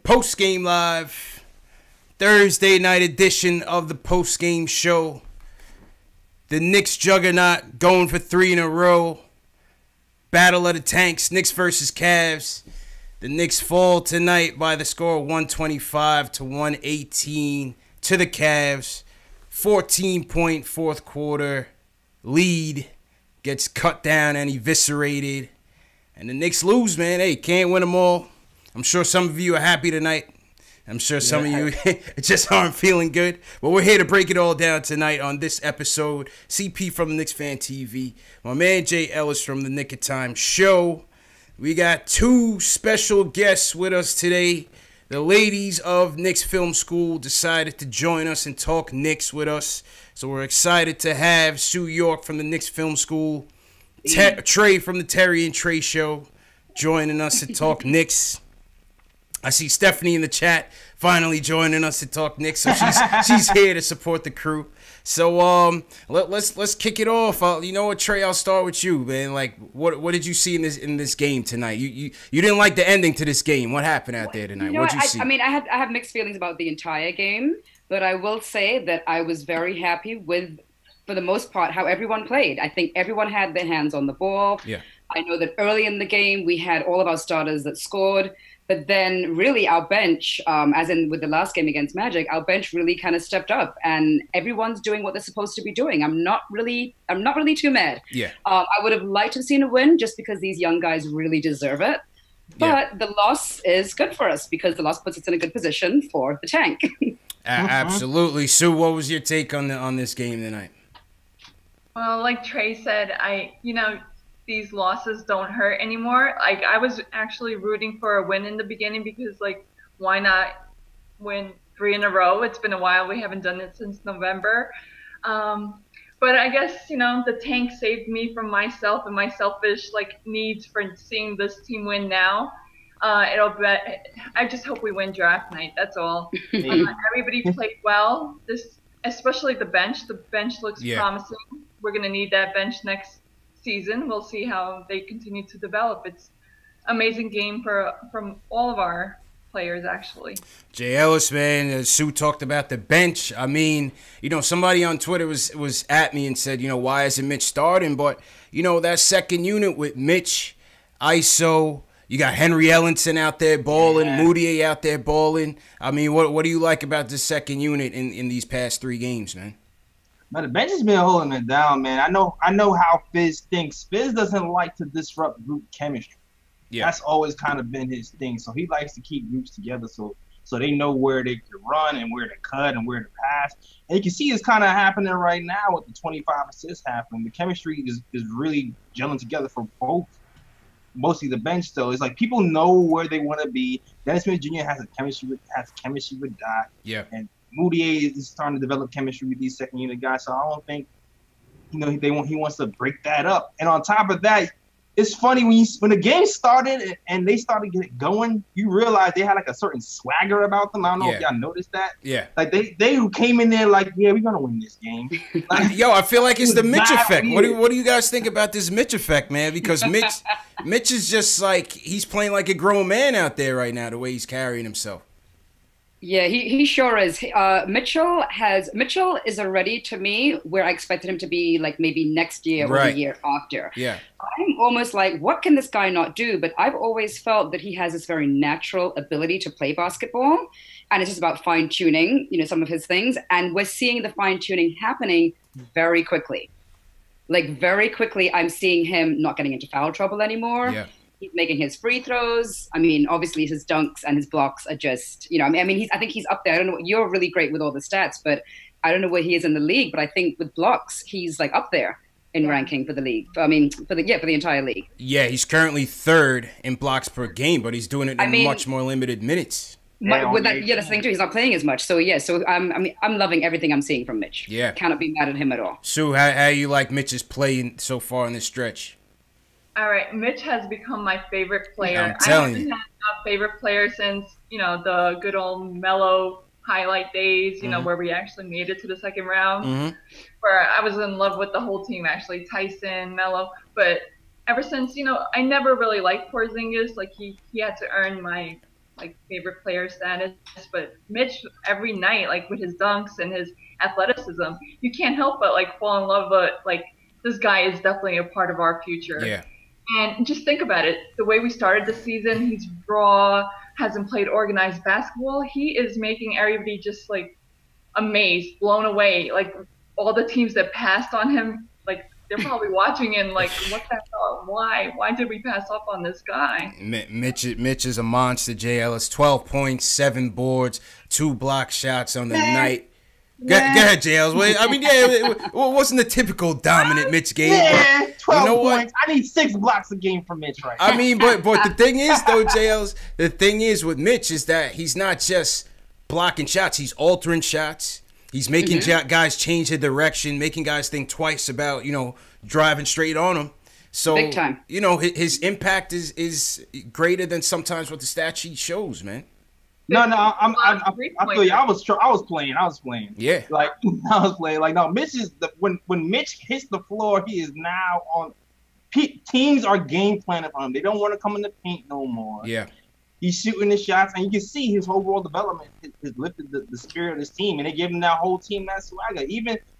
Post Game Live, Thursday night edition of the Post Game Show. The Knicks juggernaut going for 3 in a row. Battle of the Tanks, Knicks versus Cavs. The Knicks fall tonight by the score of 125 to 118 to the Cavs. 14-point fourth quarter lead gets cut down and eviscerated. And the Knicks lose, man. Hey, can't win them all. I'm sure some of you are happy tonight. I'm sure some of you just aren't feeling good. But we're here to break it all down tonight on this episode. CP from KnicksFanTV. My man Jay Ellis from the Nick of Time Show. We got 2 special guests with us today. The ladies of Knicks Film School decided to join us and talk Knicks with us. So we're excited to have Sue York from the Knicks Film School. Trey from the Terry and Trey Show joining us to talk Knicks. I see Stephanie in the chat finally joining us to talk Knicks, so she's here to support the crew. So let's kick it off. You know what, Trey? I'll start with you, man. Like, what did you see in this game tonight? You didn't like the ending to this game. What happened out there tonight? What'd you see? I mean, I have mixed feelings about the entire game, but I will say that I was very happy with, for the most part, how everyone played. I think everyone had their hands on the ball. Yeah. I know that early in the game we had all of our starters that scored. But then really our bench, as in with the last game against Magic, our bench really kind of stepped up and everyone's doing what they're supposed to be doing. I'm not really too mad. Yeah. I would have liked to have seen a win just because these young guys really deserve it. But the loss is good for us because the loss puts us in a good position for the tank. Absolutely. Sue, what was your take on this game tonight? Well, like Trey said, these losses don't hurt anymore. Like, I was actually rooting for a win in the beginning because, like, why not win 3 in a row? It's been a while. We haven't done it since November. But I guess, the tank saved me from myself and my selfish, needs for seeing this team win now. I just hope we win draft night. That's all. Everybody played well. Especially the bench. The bench looks promising. We're going to need that bench next season. We'll see how they continue to develop. It's amazing game from all of our players, actually. Jay Ellis, man, Sue talked about the bench. I mean, somebody on Twitter was at me and said, why isn't Mitch starting? But, that second unit with Mitch, ISO, you got Henry Ellenson out there balling, Moutier out there balling. I mean, what do you like about this second unit in these past 3 games, man? But the bench has been holding it down, man. I know how Fizz thinks. Fizz doesn't like to disrupt group chemistry. Yeah. That's always kind of been his thing. So he likes to keep groups together so they know where they can run and where to cut and where to pass. And you can see it's kind of happening right now with the 25 assists happening. The chemistry is really gelling together for both. Mostly the bench, though. It's like people know where they want to be. Dennis Smith Jr. has chemistry with Doc. Yeah. And Moutier is starting to develop chemistry with these second unit guys, so I don't think he wants to break that up. And on top of that, it's funny when the game started and they started to get going, you realize they had like a certain swagger about them. I don't know if y'all noticed that. Yeah. Like they came in there like, yeah, we're gonna win this game. Like, yo, I feel like it's the Mitch effect. What do you guys think about this Mitch effect, man? Because Mitch is just like he's playing like a grown man out there right now, the way he's carrying himself. Yeah, he sure is. Mitchell is already, to me, where I expected him to be, like maybe next year or the year after. Yeah. I'm almost like, what can this guy not do? But I've always felt that he has this very natural ability to play basketball. And it's just about fine tuning, some of his things. And we're seeing the fine tuning happening very quickly. Like very quickly, I'm seeing him not getting into foul trouble anymore. Yeah. He's making his free throws. I mean, obviously his dunks and his blocks are just, I think he's up there. I don't know. You're really great with all the stats, but I don't know where he is in the league. But I think with blocks, he's like up there in ranking for the league. For the entire league. Yeah, he's currently 3rd in blocks per game, but he's doing it in much more limited minutes. That's the thing too. He's not playing as much. So I'm loving everything I'm seeing from Mitch. Yeah, cannot be mad at him at all. Sue, how you like Mitch's play so far in this stretch? All right, Mitch has become my favorite player. I'm telling you. I haven't had a favorite player since, the good old Melo highlight days, where we actually made it to the second round, where I was in love with the whole team, actually, Tyson, Melo. But ever since, I never really liked Porziņģis. Like, he had to earn my like favorite player status, but Mitch every night, like with his dunks and his athleticism, you can't help but like fall in love with like this guy is definitely a part of our future. Yeah. And just think about it. The way we started the season, he's raw, hasn't played organized basketball. He is making everybody just like amazed, blown away. Like all the teams that passed on him, like they're probably watching and like, what the hell? Why? Why did we pass up on this guy? Mitch is a monster, JL. It's 12 points, 7 boards, 2 block shots on the night. Go ahead, JL. I mean, it wasn't a typical dominant Mitch game. Yeah, 12 you know points. I need 6 blocks a game from Mitch right now. I mean, but the thing is, though, JL's, the thing is with Mitch is that he's not just blocking shots. He's altering shots. He's making guys change their direction, making guys think twice about, driving straight on them. So, big time. His impact is greater than sometimes what the stat sheet shows, man. No, I feel you. I was playing. Yeah. Like, I was playing. Like, no, Mitch is when Mitch hits the floor, he is now on. Teams are game planning for him. They don't want to come in the paint no more. Yeah. He's shooting the shots, and you can see his overall development has lifted the spirit of this team, and they gave him that whole team that swagger.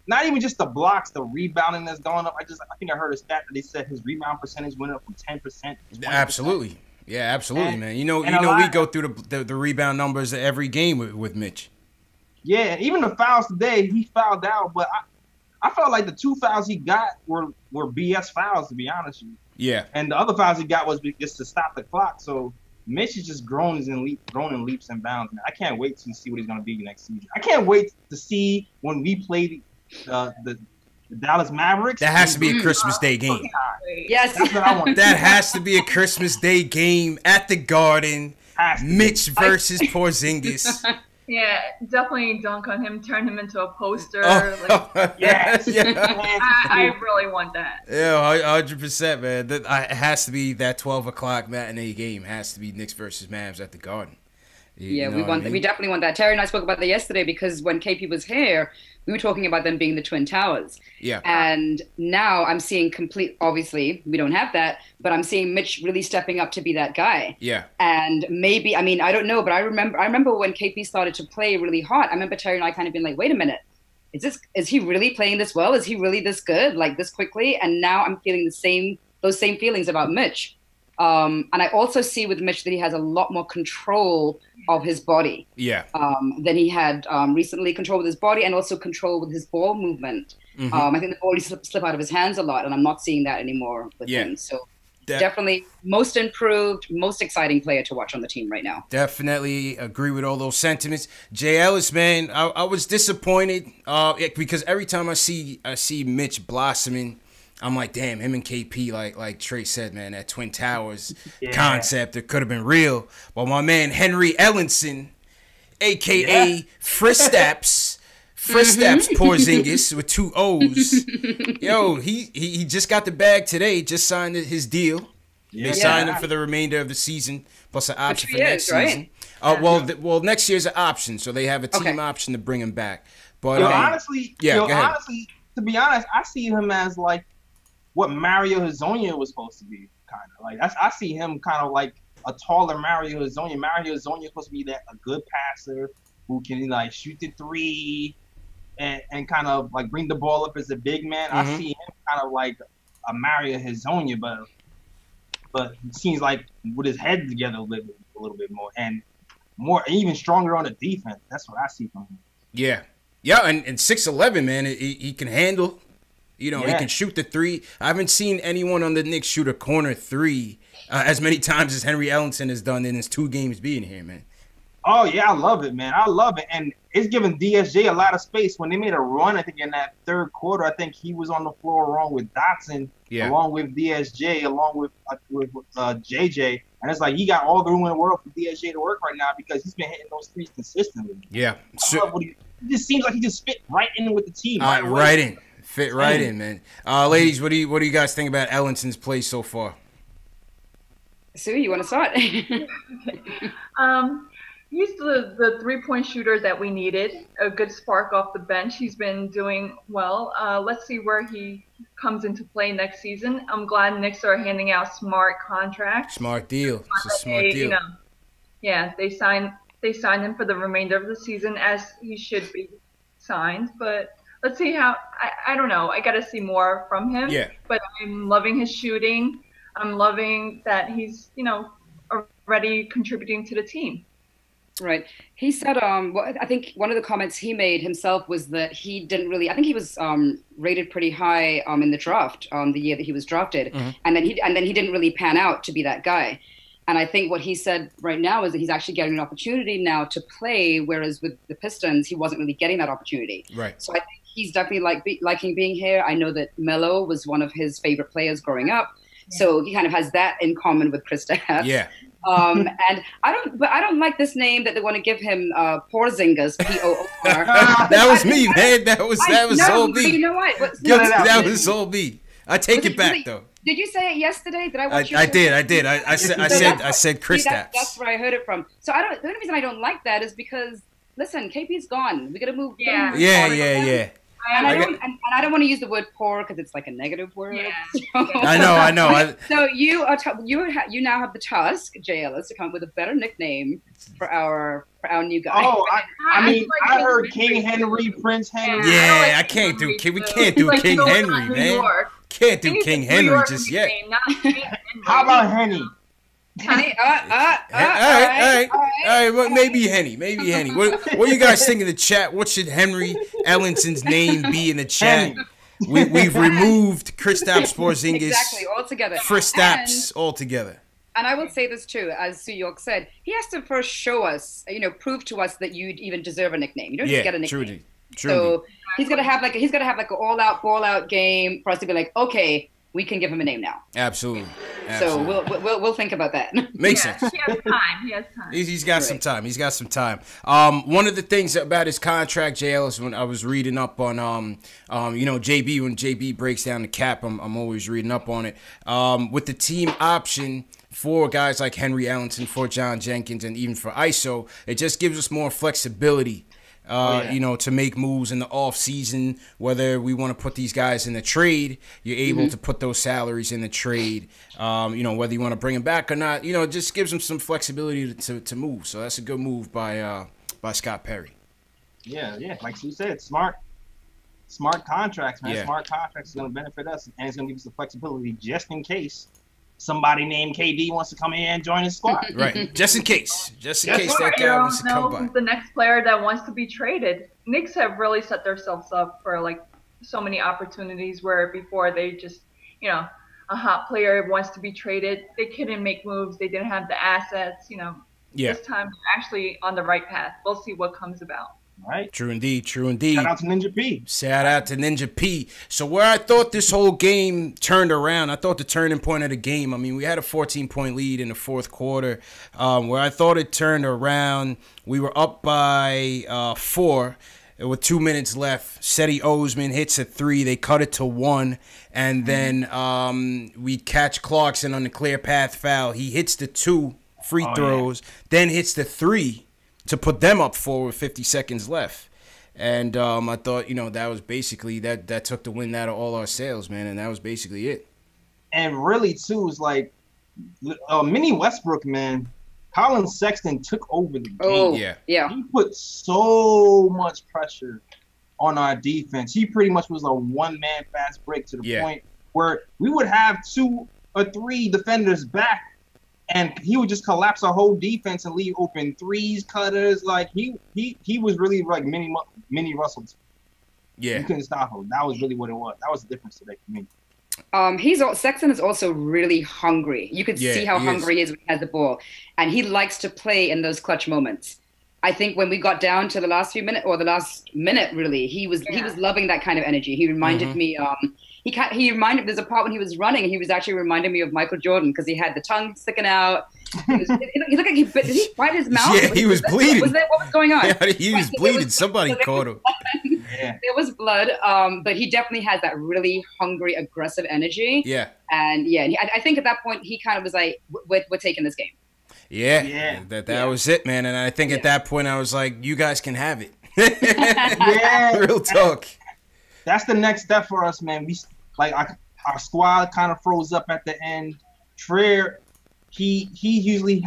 Not even just the blocks, the rebounding that's going up. I think I heard a stat that they said his rebound percentage went up from 10% to 20%. Absolutely. Yeah, absolutely, man. We go through the rebound numbers every game with Mitch. Yeah, even the fouls today, he fouled out, but I felt like the 2 fouls he got were BS fouls, to be honest with you. Yeah. And the other fouls he got was just to stop the clock. So Mitch is just grown in leaps and bounds, man. I can't wait to see what he's going to be next season. I can't wait to see when we play the Dallas Mavericks. That has to be a Christmas Day game. Yes. That's what I want. That has to be a Christmas Day game at the Garden. Mitch versus Porzingis. Yeah, definitely dunk on him, turn him into a poster. Yes. I really want that. Yeah, 100%, man. It has to be that 12 o'clock matinee game. It has to be Knicks versus Mavs at the Garden. We definitely want that. Terry and I spoke about that yesterday because when KP was here, we were talking about them being the Twin Towers. Yeah. And now I'm seeing obviously, we don't have that, but I'm seeing Mitch really stepping up to be that guy. Yeah. And maybe, I don't know, but I remember when KP started to play really hot, I remember Terry and I kind of being like, wait a minute, is he really playing this well? Is he really this good, like this quickly? And now I'm feeling those same feelings about Mitch. And I also see with Mitch that he has a lot more control of his body. Yeah. Than he had recently. Control with his body and also control with his ball movement. I think the ball used to slip out of his hands a lot, and I'm not seeing that anymore with him. So definitely most improved, most exciting player to watch on the team right now. Definitely agree with all those sentiments. Jay Ellis, man, I was disappointed because every time I see Mitch blossoming, I'm like, damn, him and KP, like Trey said, man, that Twin Towers concept, it could have been real. But my man Henry Ellenson, a.k.a. Kristaps Porziņģis with 2 O's. Yo, he just got the bag today, just signed his deal. They signed him for the remainder of the season, plus an option for next season. Well, next year's an option, so they have a team option to bring him back. But honestly, to be honest, I see him as like what Mario Hezonja was supposed to be, kind of like. I see him kind of like a taller Mario Hezonja. Mario Hezonja is supposed to be a good passer who can like shoot the 3 and kind of like bring the ball up as a big man. I see him kind of like a Mario Hezonja, but he seems like with his head together a little bit more and even stronger on the defense. That's what I see from him. Yeah, and 6'11", man, he can handle. He can shoot the 3. I haven't seen anyone on the Knicks shoot a corner 3 as many times as Henry Ellenson has done in his 2 games being here, man. Oh, yeah, I love it, man. I love it. And it's giving DSJ a lot of space. When they made a run, I think in that 3rd quarter, I think he was on the floor along with Dotson, along with DSJ, along with JJ. And it's like he got all the room in the world for DSJ to work right now because he's been hitting those 3s consistently. Yeah. It just seems like he just fit right in with the team. Fit right in, man. Ladies, what do you guys think about Ellenson's play so far? Sue, you want to start? He's the 3-point shooter that we needed, a good spark off the bench. He's been doing well. Let's see where he comes into play next season. I'm glad Knicks are handing out smart contracts. Smart deal. It's a smart deal. yeah, they signed him for the remainder of the season, as he should be signed. But let's see how. I don't know. I got to see more from him. Yeah. But I'm loving his shooting. I'm loving that he's, you know, already contributing to the team. Right. He said, well, I think one of the comments he made himself was that he didn't really, I think he was rated pretty high in the draft the year that he was drafted. And then he didn't really pan out to be that guy. And I think what he said right now is that he's actually getting an opportunity now to play, whereas with the Pistons, he wasn't really getting that opportunity. Right. So I think he's definitely liking being here. I know that Melo was one of his favorite players growing up. So he kind of has that in common with Kristaps. Yeah. And I don't like this name that they want to give him, Porziņģis, P-O-O-R. That was me, man. That was all me. You know what? That was all me. I take it back, though. Did you say it yesterday? Did I watch I did. I said Kristaps. That's where I heard it from. So the only reason I don't like that is because, listen, KP's gone. We got to move. Yeah. And I don't want to use the word poor because it's like a negative word. Yeah. So, I know. So you now have the task, Jay Ellis, to come up with a better nickname for our new guy. Oh, I heard King Henry, Prince Henry. Yeah, I can't do King. We can't do King Henry, man. Can't do King Henry just yet. How about Henny? Henny, all right. Well, maybe Henny. What you guys think in the chat? What should Henry Ellison's name be in the chat? We've removed Kristaps Porziņģis. Exactly, altogether. Kristaps altogether. And I will say this too, as Sue York said, he has to first show us, prove to us that you even deserve a nickname. You don't just get a nickname. Truly. So he's gonna have like an all-out, ball-out game for us to be like, okay, we can give him a name now. Absolutely. So we'll think about that. Makes sense. He has time. He's got some time. He's got some time. One of the things about his contract, Jay Ellis, when I was reading up on, JB, when JB breaks down the cap, I'm always reading up on it. With the team option for guys like Henry Ellison, for John Jenkins, and even for ISO, it just gives us more flexibility. To make moves in the off season, whether we want to put these guys in the trade, you're able to put those salaries in the trade. Whether you want to bring them back or not, it just gives them some flexibility to move. So that's a good move by Scott Perry. Yeah. Like you said, smart contracts, man. Yeah. Smart contracts is going to benefit us, and it's going to give us the flexibility just in case somebody named KD wants to come in and join his squad. Right. Just in case that guy wants to come by. The next player that wants to be traded. Knicks have really set themselves up for like so many opportunities where before they just, a hot player wants to be traded. They couldn't make moves. They didn't have the assets, Yeah. This time they're actually on the right path. We'll see what comes about. Right. True indeed. Shout out to Ninja P. So where I thought this whole game turned around, I thought the turning point of the game, we had a 14-point lead in the fourth quarter. Where I thought it turned around, we were up by 4 with 2 minutes left. Cedi Osman hits a 3. They cut it to 1. And then we catch Clarkson on the clear path foul. He hits the 2 free throws, then hits the 3. To put them up 4 with 50 seconds left. And I thought, that was basically, that took the wind out of all our sails, man, and that was basically it. And really, too, is like, Mini Westbrook, man, Colin Sexton took over the game. Oh, yeah. He put so much pressure on our defense. He pretty much was a one-man fast break to the point where we would have 2 or 3 defenders back, and he would just collapse our whole defense and leave open threes, cutters. Like he was really like mini Russell. Yeah, you couldn't stop him. That was really what it was. That was the difference today for me. Sexton is also really hungry. You could see how hungry he is when he has the ball, and he likes to play in those clutch moments. I think when we got down to the last minute, really, he was loving that kind of energy. He reminded me. There's a part when he was running, and he was actually reminding me of Michael Jordan because he had the tongue sticking out. He looked like did he bite his mouth? Yeah, he was bleeding. What was going on? Yeah, he was bleeding. Somebody caught him. There was blood, but he definitely has that really hungry, aggressive energy. Yeah. And I think at that point he kind of was like, "We're taking this game." Yeah. That was it, man. And I think at that point I was like, "You guys can have it." Real talk. That's the next step for us, man. Our squad kind of froze up at the end. Trier, he usually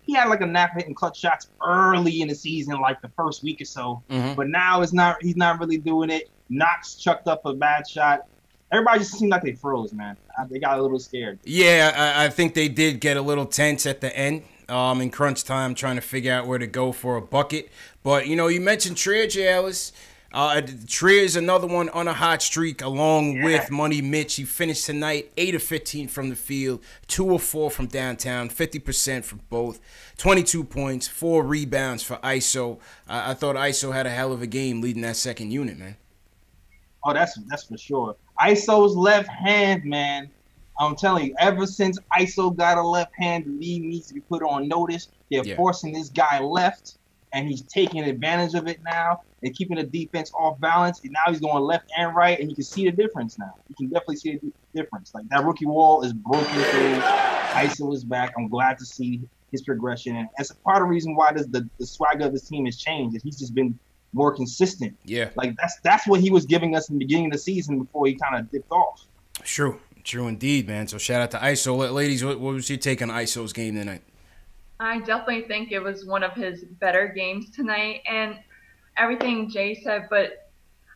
he had like a knack for hitting clutch shots early in the season, like the first week or so. But now he's not really doing it. Knox chucked up a bad shot. Everybody just seemed like they froze, man. They got a little scared. Yeah, I think they did get a little tense at the end. In crunch time, trying to figure out where to go for a bucket. But, you know, you mentioned Trier, J. Ellis. Trier is another one on a hot streak along with Money Mitch. He finished tonight 8 of 15 from the field, 2 of 4 from downtown, 50% from both, 22 points, 4 rebounds for ISO. I thought ISO had a hell of a game leading that second unit, man. Oh, that's for sure. ISO's left hand, man. I'm telling you, ever since ISO got a left hand, the league needs to be put on notice. They're forcing this guy left, and he's taking advantage of it now and keeping the defense off balance. And now he's going left and right, and you can see the difference now. You can definitely see the difference. Like, that rookie wall is broken through. ISO is back. I'm glad to see his progression. And that's a part of the reason why the swagger of this team has changed. Is he's just been more consistent. Yeah. Like, that's what he was giving us in the beginning of the season before he kind of dipped off. True indeed, man. So shout out to ISO. Ladies, what was your take on ISO's game tonight? I definitely think it was one of his better games tonight, and everything Jay said, but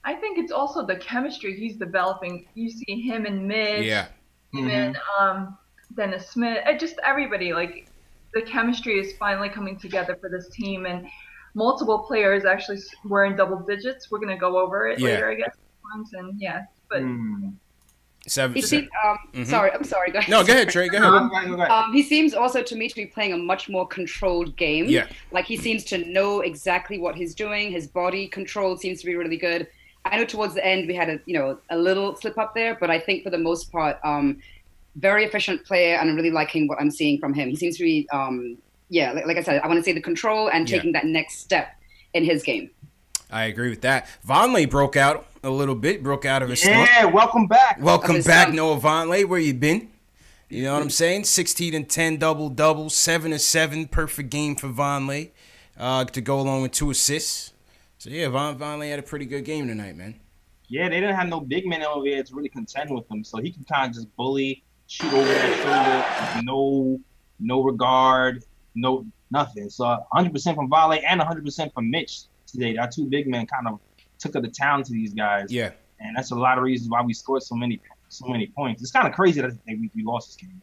I think it's also the chemistry he's developing. You see him and Mitch, him and Dennis Smith, just everybody. Like, the chemistry is finally coming together for this team, and multiple players actually were in double digits. We're going to go over it later, I guess. And but... Seven. Sorry, I'm sorry. Go ahead. No, go ahead, Trey. Go ahead. He seems also to me to be playing a much more controlled game. Yeah. Like, he seems to know exactly what he's doing. His body control seems to be really good. I know towards the end we had a little slip up there, but I think for the most part, very efficient player, and I'm really liking what I'm seeing from him. He seems to be, like I said, I want to say the control and taking that next step in his game. I agree with that. Vonleh broke out a little bit, broke out of his slump. Yeah, welcome back. Welcome back, Noah Vonleh. Where you been? You know what I'm saying? 16 and 10 double-double, 7 and 7, perfect game for Vonleh to go along with 2 assists. So, yeah, Vonleh had a pretty good game tonight, man. Yeah, they didn't have no big men over there to really contend with him, so he can kind of just bully, shoot over that shoulder, no regard, nothing. So 100% from Vonleh and 100% from Mitch today. Our 2 big men kind of took the town to these guys. Yeah. And that's a lot of reasons why we scored so many points. It's kind of crazy that we lost this game.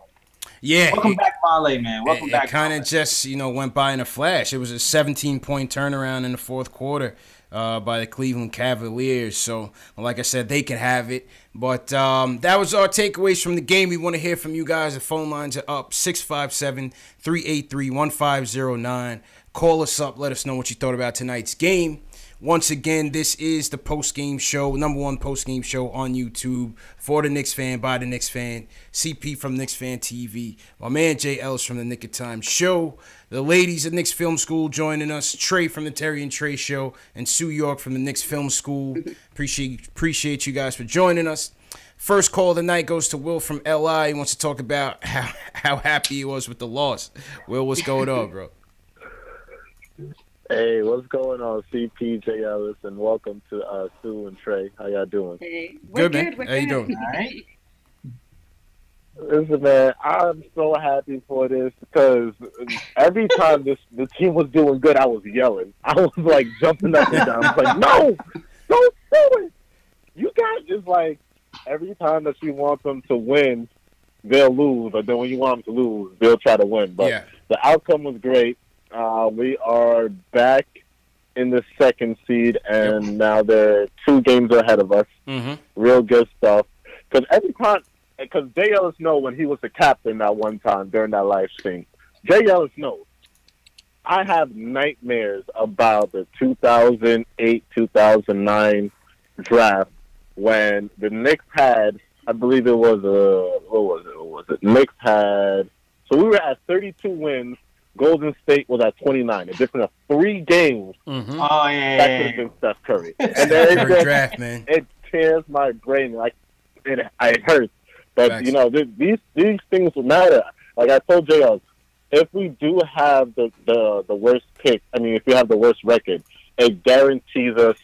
Yeah. Welcome back, Vonleh, man. Welcome back. It kind of just, went by in a flash. It was a 17-point turnaround in the fourth quarter by the Cleveland Cavaliers. So, like I said, they could have it. But that was our takeaways from the game. We want to hear from you guys. The phone lines are up, 657-383-1509. Call us up. Let us know what you thought about tonight's game. Once again, this is the post-game show, #1 post-game show on YouTube for the Knicks fan, by the Knicks fan. CP from KnicksFanTV. My man Jay Ellis from the Nick of Time show. The ladies at Knicks Film School joining us. Trey from the Terry and Trey show. And Sue York from the Knicks Film School. Appreciate you guys for joining us. First call of the night goes to Will from LI. He wants to talk about how happy he was with the loss. Will, what's going on, bro? Hey, what's going on, CP, J. Ellis, and welcome to Sue and Trey. How y'all doing? Hey, we're good. How you doing? All right. Listen, man, I'm so happy for this because every time the team was doing good, I was yelling. I was, like, jumping up and down. I was like, no, don't do it. You guys just, like, every time that you want them to win, they'll lose. Or then when you want them to lose, they'll try to win. But the outcome was great. We are back in the 2nd seed, and now they're 2 games ahead of us. Real good stuff. Because Jay Ellis knows when he was the captain that one time during that live stream. Jay Ellis knows. I have nightmares about the 2008-2009 draft when the Knicks had, I believe it was, what was it? Knicks had, so we were at 32 wins. Golden State was at 29. A difference of 3 games. Oh, yeah. That could have been Steph Curry. And then draft, man. It tears my brain. Like, it hurts. But, these things matter. Like I told JL, if we do have the worst pick, if we have the worst record, it guarantees us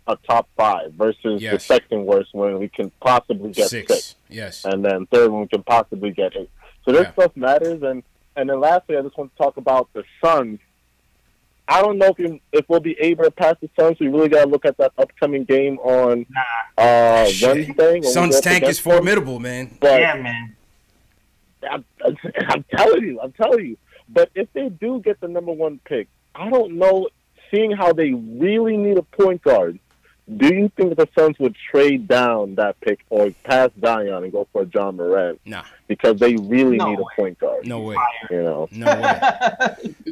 a top 5 versus the second worst when we can possibly get 6. Yes. And then third one we can possibly get 8. So this stuff matters, and And then lastly, I just want to talk about the Suns. I don't know if we'll be able to pass the Suns. We really got to look at that upcoming game on Wednesday. Suns tank is formidable, man. But yeah, man. I'm telling you. But if they do get the #1 pick, I don't know. Seeing how they really need a point guard, do you think the Suns would trade down that pick or pass Zion and go for John Morant? Nah. Because they really need a point guard. No way. You know. No way.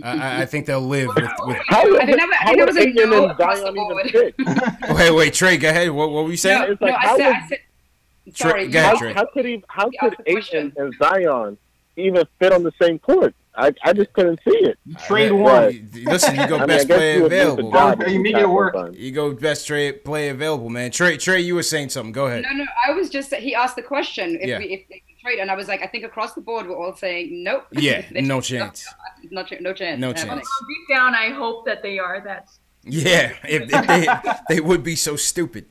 I think they'll live with How I think that was a no across the board. Wait, Trey, go ahead. What were you saying? I said sorry. Go ahead, Trey. How could Ayton and Zion even fit on the same court? I just couldn't see it. Trade one. Listen, you go best player available. You make it work. You go best player available, man. Trey, you were saying something. Go ahead. No, I was just he asked the question if they could trade, and I was like, I think across the board we're all saying nope. Yeah, no chance. No chance. No chance. Deep down, I hope that they are. Yeah, if they would be so stupid.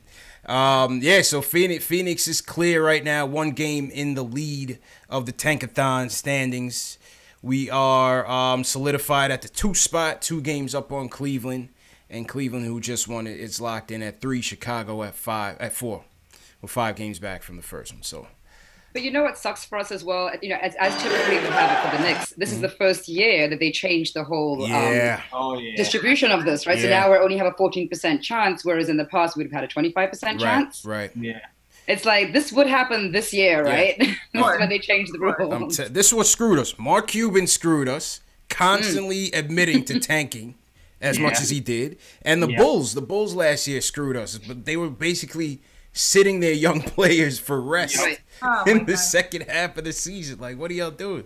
So Phoenix is clear right now, 1 game in the lead of the Tankathon standings. We are solidified at the 2 spot, 2 games up on Cleveland, and Cleveland, who just won it, is locked in at 3. Chicago at 4. We're 5 games back from the first one. So, but you know what sucks for us as well? You know, as typically we have it for the Knicks, this is the first year that they changed the whole distribution of this, right? So now we only have a 14% chance, whereas in the past we'd have had a 25% chance. Right. Yeah. It's like this would happen this year, right? That's when they changed the rules. This is what screwed us. Mark Cuban screwed us, constantly admitting to tanking as much as he did. And the Bulls last year screwed us. But they were basically sitting their young players for rest in the second half of the season. Like, what are y'all doing?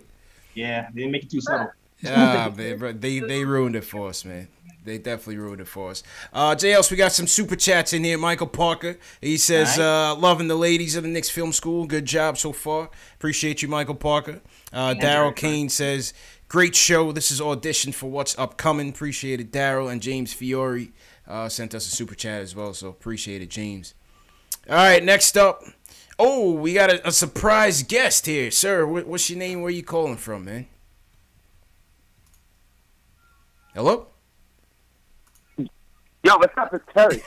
Yeah, they didn't make it too subtle. Man, bro, they ruined it for us, man. They definitely ruined it for us. JLs, we got some super chats in here. Michael Parker, he says, loving the ladies of the Knicks Film School. Good job so far. Appreciate you, Michael Parker. Daryl Kane says, great show. This is audition for what's upcoming. Appreciate it, Daryl. And James Fiore sent us a super chat as well, so appreciate it, James. All right, next up. Oh, we got a surprise guest here. Sir, what's your name? Where you calling from, man? Hello? Yo, what's up? It's Terry.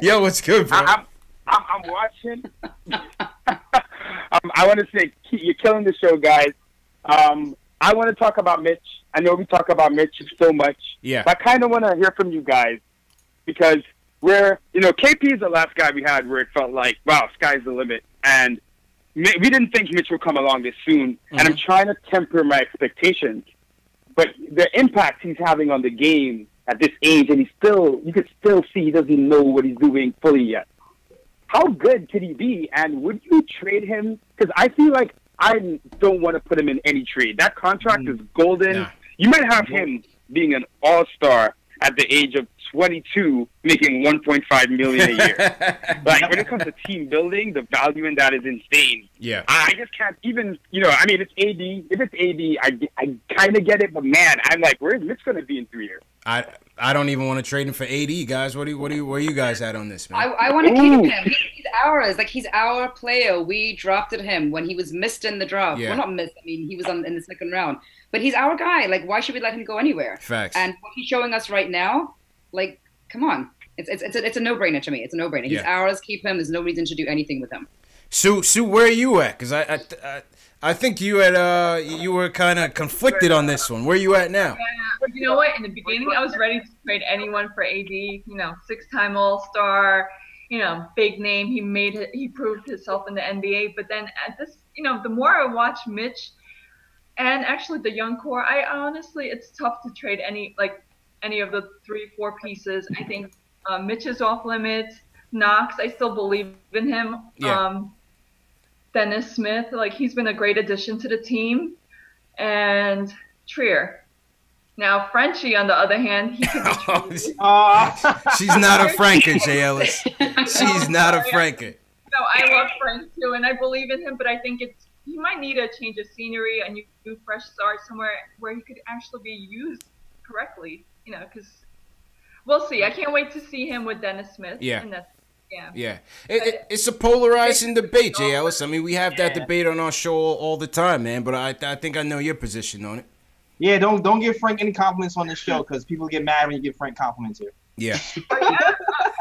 Yo, what's good, bro? I'm watching. I want to say you're killing the show, guys. I want to talk about Mitch. I know we talk about Mitch so much. Yeah. But I kind of want to hear from you guys because KP is the last guy we had where it felt like, wow, sky's the limit. And we didn't think Mitch would come along this soon. Mm-hmm. And I'm trying to temper my expectations. But the impact he's having on the game at this age, and you could still see he doesn't know what he's doing fully yet. How good could he be? And would you trade him? Because I feel like I don't want to put him in any trade. That contract is golden. Nah. You might have him being an all-star at the age of 22, making $1.5 million a year. Like when it comes to team building, the value in that is insane. Yeah, I just can't even. It's AD. If it's AD, I kind of get it, but man, I'm like, where's Mitch going to be in 3 years? I don't even want to trade him for AD, guys. Where are you guys at on this, man? I want to keep him. He's ours. Like he's our player. We drafted him when he was missed in the draft. Yeah. Well, not missed. I mean, he was in the second round. But he's our guy. Like, why should we let him go anywhere? Facts. And what he's showing us right now, like, come on. It's a no-brainer to me. It's a no-brainer. He's ours. Keep him. There's no reason to do anything with him. Sue, where are you at? Because I think you were kind of conflicted on this one. Where are you at now? Yeah, but you know what? In the beginning, I was ready to trade anyone for AD. 6-time All-Star. Big name. He proved himself in the NBA. But then at this, the more I watch Mitch, and actually the young core, I honestly, it's tough to trade any of the 3-4 pieces. I think Mitch is off limits. Knox, I still believe in him. Yeah. Dennis Smith, he's been a great addition to the team. And Trier. Now, Frenchie, on the other hand, he could be she's not a Franker, J. Ellis. She's not a Franker. No, I love French too, and I believe in him, but I think he might need a change of scenery, a new fresh start somewhere where he could actually be used correctly, because we'll see. I can't wait to see him with Dennis Smith. Yeah. And Yeah. It's a polarizing debate, Jay Ellis. I mean, we have that debate on our show all the time, man. But I think I know your position on it. Yeah, don't give Frank any compliments on this show because people get mad when you give Frank compliments here. Yeah.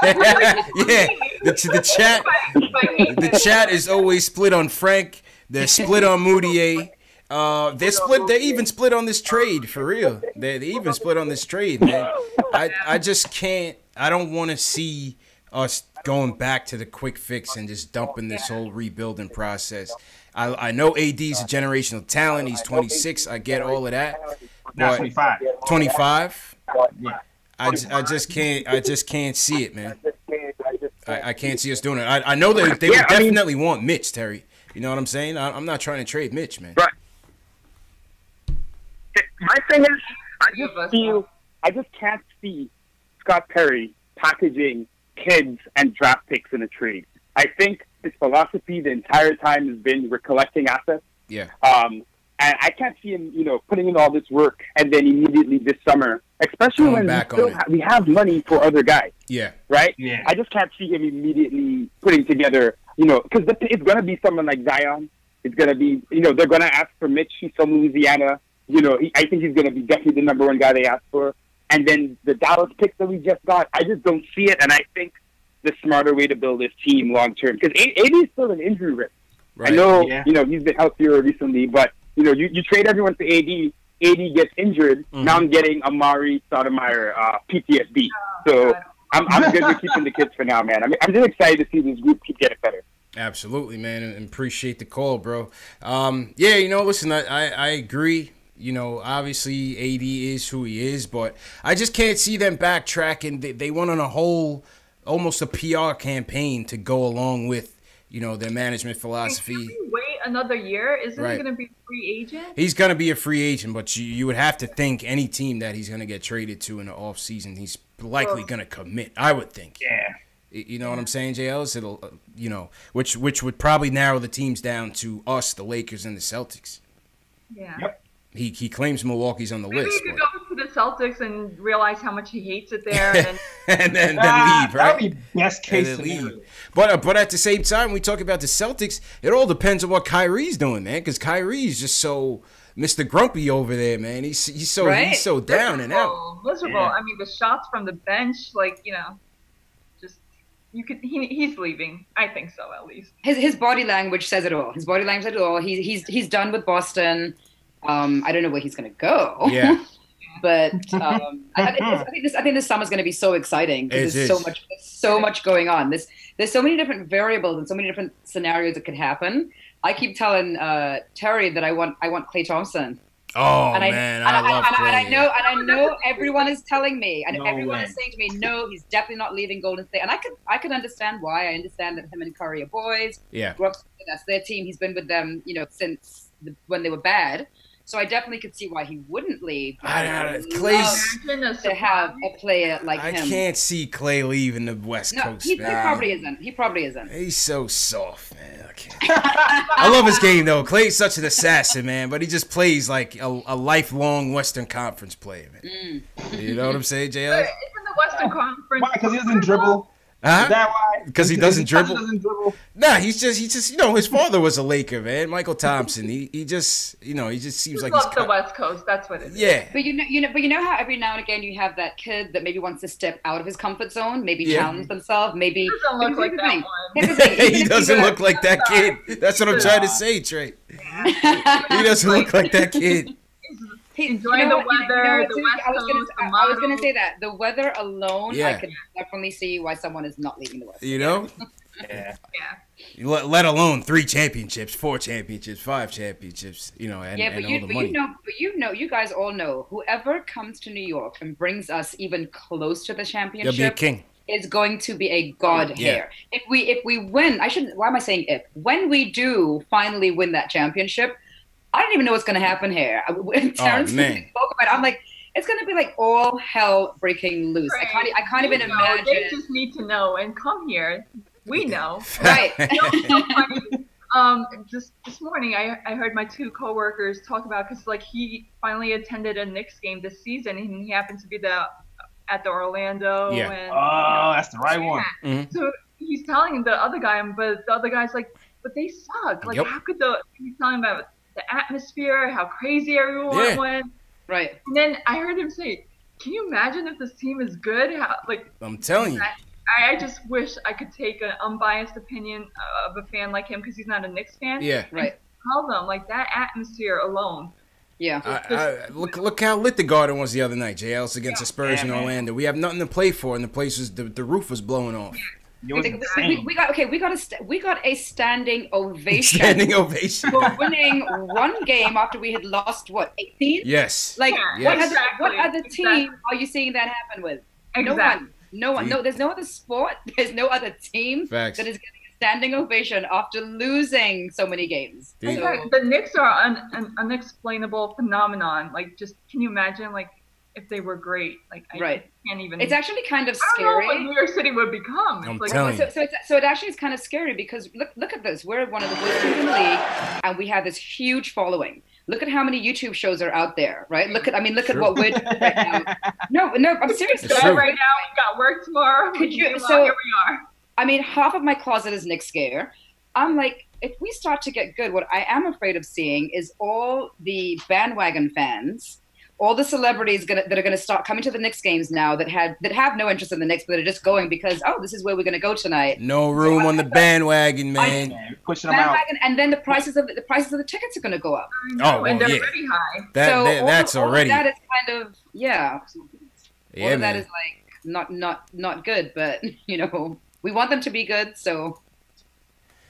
Yeah. The chat is always split on Frank. They're split on Moutier. They're even split on this trade, for real. They even split on this trade, man. I just can't. I don't want to see us going back to the quick fix and just dumping this whole rebuilding process. I know AD's a generational talent. He's 26. I get all of that. But 25. 25? Yeah. I just can't see it, man. I can't see us doing it. I know that they would definitely want Mitch, Terry. You know what I'm saying? I'm not trying to trade Mitch, man. Right. My thing is, I just can't see Scott Perry packaging kids and draft picks in a trade. I think his philosophy the entire time has been we're collecting assets. Yeah. And I can't see him, putting in all this work and then immediately this summer, especially when we have money for other guys. Yeah. Right? Yeah. I just can't see him immediately putting together, because it's going to be someone like Zion. It's going to be, they're going to ask for Mitch. He's from Louisiana. I think he's going to be definitely the number one guy they asked for. And then the Dallas picks that we just got, I just don't see it. And I think the smarter way to build this team long term, because AD is still an injury risk. Right. I know, he's been healthier recently, but you trade everyone to AD. AD gets injured. Mm-hmm. Now I'm getting Amari Stoudemire PTSD. So I'm good with keeping the kids for now, man. I'm just excited to see this group keep getting better. Absolutely, man, and appreciate the call, bro. Listen, I agree. Obviously AD is who he is, but I just can't see them backtracking. They went on a whole, almost a PR campaign to go along with, their management philosophy. Can we wait another year? Isn't he going to be a free agent? He's going to be a free agent, but you would have to think any team that he's going to get traded to in the offseason, he's likely going to commit, I would think. Yeah. You know what I'm saying, Jay Ellis? It'll, which would probably narrow the teams down to us, the Lakers, and the Celtics. Yeah. Yep. He claims Milwaukee's on the list. Maybe he could go to the Celtics and realize how much he hates it there, and then leave, right? That would be best case scenario. But at the same time, we talk about the Celtics. It all depends on what Kyrie's doing, man. Because Kyrie's just so Mr. Grumpy over there, man. He's so down and out. Miserable. Yeah. I mean, the shots from the bench, he's leaving. I think so, at least. His body language says it all. He's done with Boston. I don't know where he's going to go. Yeah. But I think this summer's going to be so exciting because there's so much going on. There's so many different variables and so many different scenarios that could happen. I keep telling Terry that I want Klay Thompson. Oh, man, I love Klay. And I know everyone is telling me, and everyone is saying to me, no, he's definitely not leaving Golden State. And I could understand why. I understand that him and Curry are boys. Yeah. That's their team. He's been with them, since when they were bad. So I definitely could see why he wouldn't leave. Clay's to have a player like him. I can't see Klay leaving the West Coast. He probably isn't. He's so soft, man. I love his game though. Klay's such an assassin, man. But he just plays like a lifelong Western Conference player, man. You know what I'm saying, JL? Isn't the Western Conference? Why? Because he doesn't dribble. Huh? Is that why? Because he doesn't dribble. Nah, he's just his father was a Laker, man. Michael Thompson. He just seems like he's the West Coast. That's what it is. Yeah. But you know how every now and again you have that kid that maybe wants to step out of his comfort zone, maybe challenge themselves, maybe. He doesn't look like that one. He doesn't look like that kid. That's what I'm trying to say, Trey. He doesn't look like that kid. Enjoying the weather, the West Coast, I was going to say that. The weather alone, I could definitely see why someone is not leaving the West. Yeah. Let alone 3 championships, 4 championships, 5 championships, and all the money. You guys all know, whoever comes to New York and brings us even close to the championship, they'll be a king. Is going to be a god here. If we win, why am I saying if? When we do finally win that championship, I don't even know what's going to happen here. Terrence spoke about it. I'm like, it's going to be like all hell breaking loose. Right. I can't even imagine. They just need to know and come here. We know. Right. Just this morning, I heard my 2 coworkers talk about, because he finally attended a Knicks game this season, and he happened to be at the Orlando. Yeah. And, that's the right one. Mm-hmm. So he's telling the other guy, but the other guy's like, but they suck. Like, how could he's telling about the atmosphere, how crazy everyone went. Right. And then I heard him say, can you imagine if this team is good? I'm telling you. I just wish I could take an unbiased opinion of a fan like him because he's not a Knicks fan. Yeah. Right. Tell them, like, that atmosphere alone. Yeah. Look how lit the Garden was the other night, JL. It's against the Spurs in Orlando. We have nothing to play for, and the place was the roof was blowing off. We got a standing ovation. Standing ovation for winning one game after we had lost 18. Yes. Like yes. What other team are you seeing that happen with? Exactly. No one. No, there's no other sport. There's no other team Facts. that is getting a standing ovation after losing so many games. So, the Knicks are an unexplainable phenomenon. Like, just can you imagine, like, if they were great? Like, I can't even. It's actually kind of scary. I don't know what New York City would become. I'm telling you. So it actually is kind of scary because look at this. We're one of the best teams in the league, and we have this huge following. Look at how many YouTube shows are out there, right? Look at what we're doing right now. No, I'm serious. Right now, we got work tomorrow. Here we are. I mean, half of my closet is Knicks gear. I'm like, if we start to get good, what I am afraid of seeing is all the bandwagon fans, all the celebrities that are going to start coming to the Knicks games now that have no interest in the Knicks, but are just going because, this is where we're going to go tonight. No room on the bandwagon, man. Pushing them out. And then the prices of the tickets are going to go up. And they're already high. That's already. All of that is kind of all of that is like not good, but we want them to be good, so.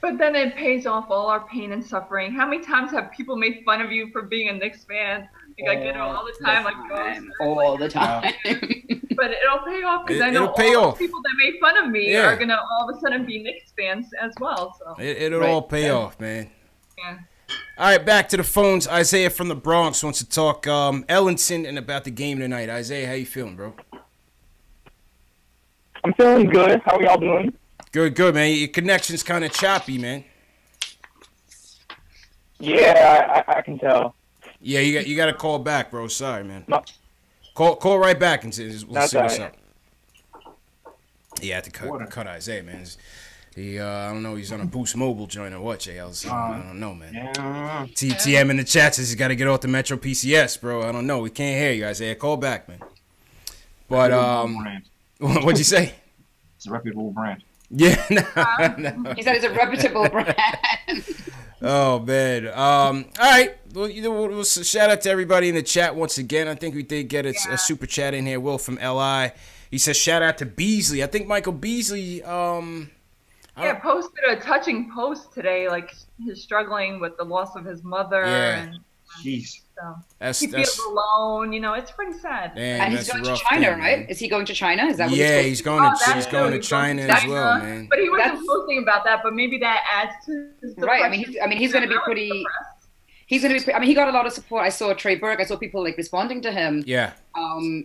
But then it pays off all our pain and suffering. How many times have people made fun of you for being a Knicks fan? Like, I get it all the time. All the time. But it'll pay off because I know all the people that made fun of me are going to all of a sudden be Knicks fans as well. So It'll all pay off, man. Yeah. All right, back to the phones. Isaiah from the Bronx wants to talk Ellenson and about the game tonight. Isaiah, how you feeling, bro? I'm feeling good. How are y'all doing? Good, man. Your connection's kind of choppy, man. Yeah, I can tell. Yeah, you got to call back, bro. Sorry, man. No. Call right back and we'll see what's up. Yeah, I had to cut Isaiah, man. I don't know, he's on a Boost Mobile joint or what, JL. I don't know, man. Yeah. TM in the chat says he's got to get off the Metro PCS, bro. I don't know. We can't hear you, Isaiah. Call back, man. But what'd you say? It's a reputable brand. Yeah, no. He said it's a reputable brand. Oh, man. All right. Well, we'll shout out to everybody in the chat once again. I think we did get a super chat in here. Will from LI. He says shout out to Beasley. I think Michael Beasley posted a touching post today, like he's struggling with the loss of his mother. Yeah. Jeez. So he feels alone. It's pretty sad. Man, and he's going to China, right? Man. Is he going to China? Is that what he's going to China as well, man. But he wasn't posting about that. But maybe that adds to his depression. Right. I mean, he's going to be pretty. He's going to be. I mean, he got a lot of support. I saw Trey Burke. I saw people like responding to him. Yeah.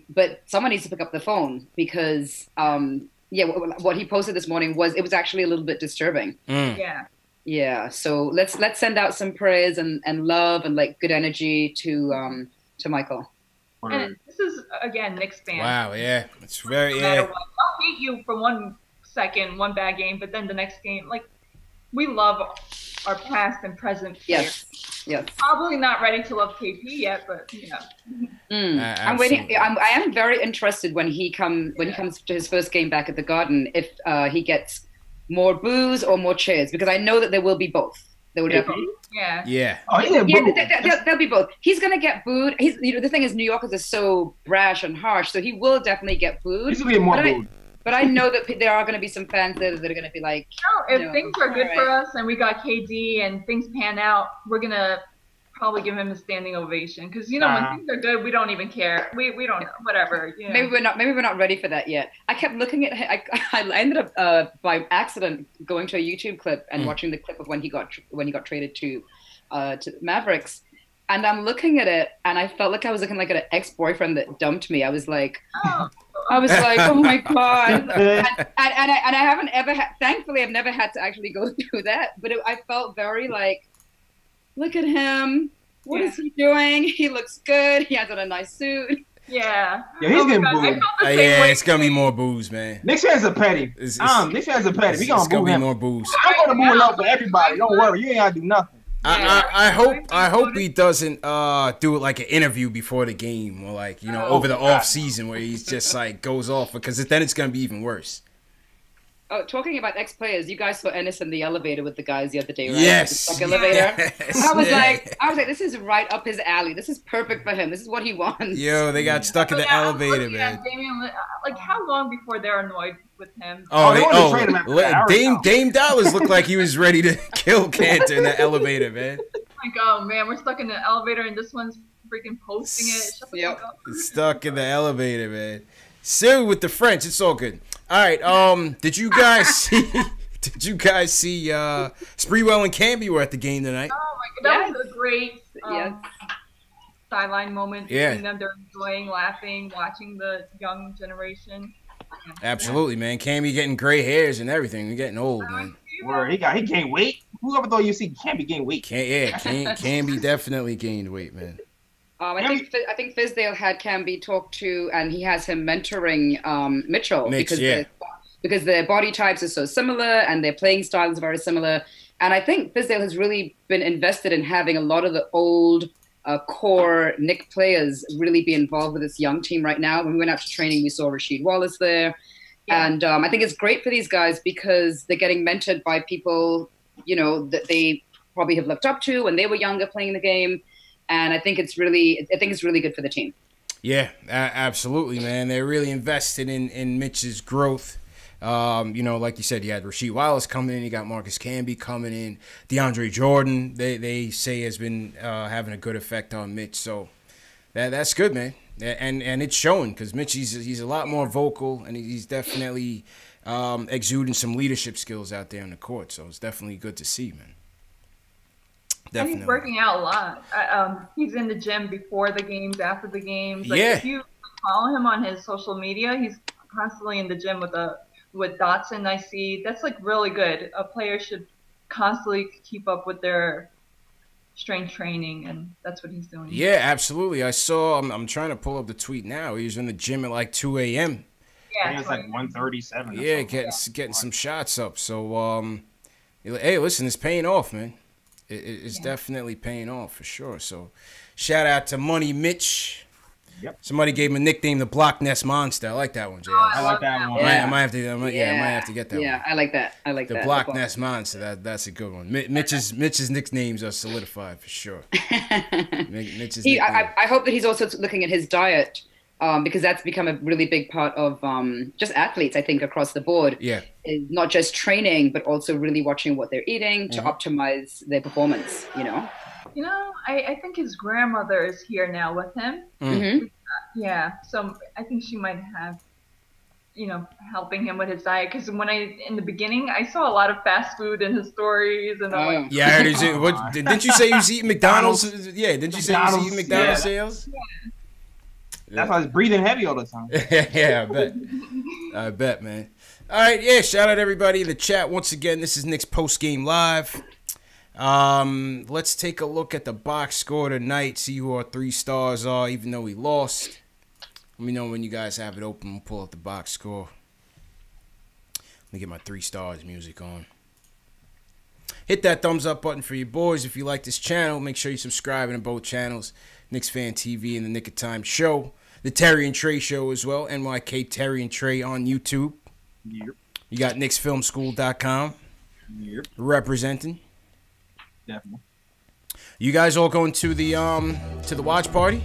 But someone needs to pick up the phone because what he posted this morning was actually a little bit disturbing. Yeah. Yeah, so let's send out some prayers and love and like good energy to Michael. And this is again Knicks fan. Wow, yeah, it's very no matter what. I'll hate you for 1 second, one bad game, but then the next game, like we love our past and present players. Yes. Probably not ready to love KP yet, but I'm waiting. I am very interested when he comes to his first game back at the Garden if he gets more boos or more cheers, because I know that there will be both. There will definitely. Yeah. Oh, there'll be both. He's gonna get booed. The thing is, New Yorkers are so brash and harsh, so he will definitely get booed. He's gonna get more booed. But I know that there are going to be some fans there that are going to be like, if things are good for us and we got KD and things pan out, we're going to probably give him a standing ovation. Because, when things are good, we don't even care. We don't, whatever. Maybe we're not ready for that yet. I kept looking at I ended up by accident going to a YouTube clip and watching the clip of when he got traded to Mavericks. And I'm looking at it, and I felt like I was looking like an ex-boyfriend that dumped me. I was like, oh my God. and I haven't ever had, thankfully, I've never had to actually go through that. But I felt very like, look at him. What is he doing? He looks good. He has on a nice suit. Yeah, he's getting booed. Yeah, it's gonna be more boos, man. Knicks fans are petty. Knicks fans are petty. We gonna boo him. More boos. I'm gonna boo him up for everybody. Don't worry, you ain't gotta do nothing. I hope he doesn't do it like an interview before the game or like over the off season where he's just like goes off, because then it's gonna be even worse. Oh, talking about ex-players, you guys saw Ennis in the elevator with the guys the other day, right? Yes. The elevator. Yes. I was like, this is right up his alley. This is perfect for him. This is what he wants. Yo, they got stuck in the elevator, man. Damian, like, how long before they're annoyed with him? Dame Dollars looked like he was ready to kill Cantor in the elevator, man. Like, oh man, we're stuck in the elevator and this one's freaking posting it. Shut the fuck up. Stuck in the elevator, man. Silly with the French. It's all good. All right. Did you guys see? Spreewell and Camby were at the game tonight? Oh my god, that was a great sideline moment between them. They're enjoying, laughing, watching the young generation. Absolutely, man. Camby getting gray hairs and everything. We're getting old, man. Word, he gained weight. Who ever thought you see Camby gain weight? Camby definitely gained weight, man. I think Fizdale had Camby talk to, and he has him mentoring Mitchell because their body types are so similar and their playing styles are very similar. And I think Fizdale has really been invested in having a lot of the old core Knicks players really be involved with this young team right now. When we went out to training, we saw Rasheed Wallace there. Yeah. And I think it's great for these guys because they're getting mentored by people, that they probably have looked up to when they were younger playing the game. And I think it's really good for the team. Yeah, absolutely, man. They're really invested in Mitch's growth. Like you said, you had Rasheed Wallace coming in. You got Marcus Camby coming in. DeAndre Jordan, they say, has been having a good effect on Mitch. So that's good, man. And it's showing because Mitch, he's a lot more vocal, and he's definitely exuding some leadership skills out there on the court. So it's definitely good to see, man. Definitely. And he's working out a lot. He's in the gym before the games, after the games. Like, if you follow him on his social media, he's constantly in the gym with Dotson. I see that's like really good. A player should constantly keep up with their strength training, and that's what he's doing. Yeah, absolutely. I saw. I'm trying to pull up the tweet now. He was in the gym at like 2 a.m. Yeah, it's like 1:37. Yeah, getting some shots up. So hey, listen, it's paying off, man. It's definitely paying off for sure. So, shout out to Money Mitch. Yep. Somebody gave him a nickname, the Block Nest Monster. I like that one, Jay. I like that one. I might have to get that one. Yeah, I like that. The Block Nest Monster. That's a good one. Mitch's nicknames are solidified for sure. I hope that he's also looking at his diet. Because that's become a really big part of just athletes, I think, across the board. Yeah. Is not just training, but also really watching what they're eating to optimize their performance, I think his grandmother is here now with him. Mm-hmm. Yeah, so I think she might have, helping him with his diet. Because in the beginning, I saw a lot of fast food in his stories. And I'm like, yeah, I heard didn't you say you was eating McDonald's? Yeah, didn't you say you was eating McDonald's sales? Yeah. That's why he's breathing heavy all the time. Yeah, I bet, man. All right, yeah, shout out everybody in the chat. Once again, this is Knicks Post Game Live. Let's take a look at the box score tonight, see who our 3 stars are, even though we lost. Let me know when you guys have it open. We'll pull up the box score. Let me get my 3 stars music on. Hit that thumbs up button for you boys. If you like this channel, make sure you subscribe to both channels, KnicksFanTV and the Nick of Time Show. The Terry and Trey Show as well. NYK Terry and Trey on YouTube. Yep. You got KnicksFilmSchool.com. Yep. Representing. Definitely. You guys all going to the watch party?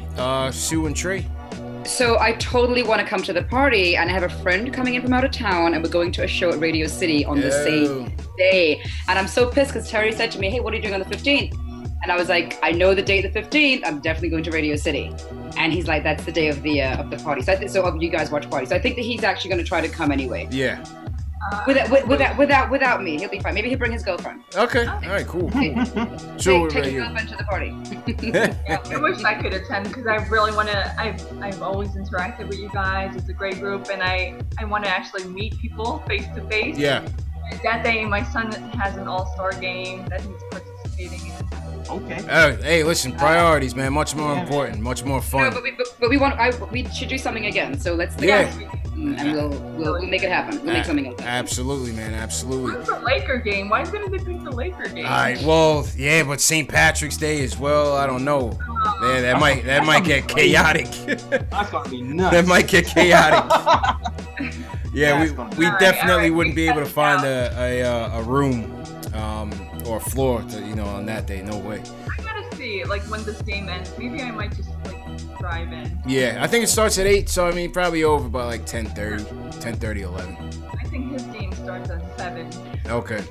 Sue and Trey. So I totally want to come to the party, and I have a friend coming in from out of town, and we're going to a show at Radio City on the same day. And I'm so pissed because Terry said to me, "Hey, what are you doing on the 15th?" And I was like, "I know the date, the 15th. I'm definitely going to Radio City." And he's like, "That's the day of the party." So of you guys watch party. So I think that he's actually going to try to come anyway. Yeah. Without me, he'll be fine. Maybe he'll bring his girlfriend. Okay. All right. Cool. Sure. Take your girlfriend to the party. Yeah, I wish I could attend because I really want to. I've always interacted with you guys. It's a great group, and I want to actually meet people face to face. Yeah. That day, my son has an all-star game that he's participating in. Okay. Hey, listen, priorities, man. Much more important, much more fun. No, but we should do something again. So let's think and we'll make it happen. We'll make something happen. Absolutely, man. Absolutely. What's the Laker game? Why didn't they pick the Laker game? All right. Well, yeah, but St. Patrick's Day as well. I don't know. Man, that might get chaotic. That's gonna be nuts. That might get chaotic. Yeah, we definitely wouldn't be able to find a room or a floor to, on that day. No way. I gotta see, like, when this game ends. Maybe I might just, like, drive in. Yeah, I think it starts at 8, so I mean probably over by like 10:30, 11. I think his game starts at 7. Okay.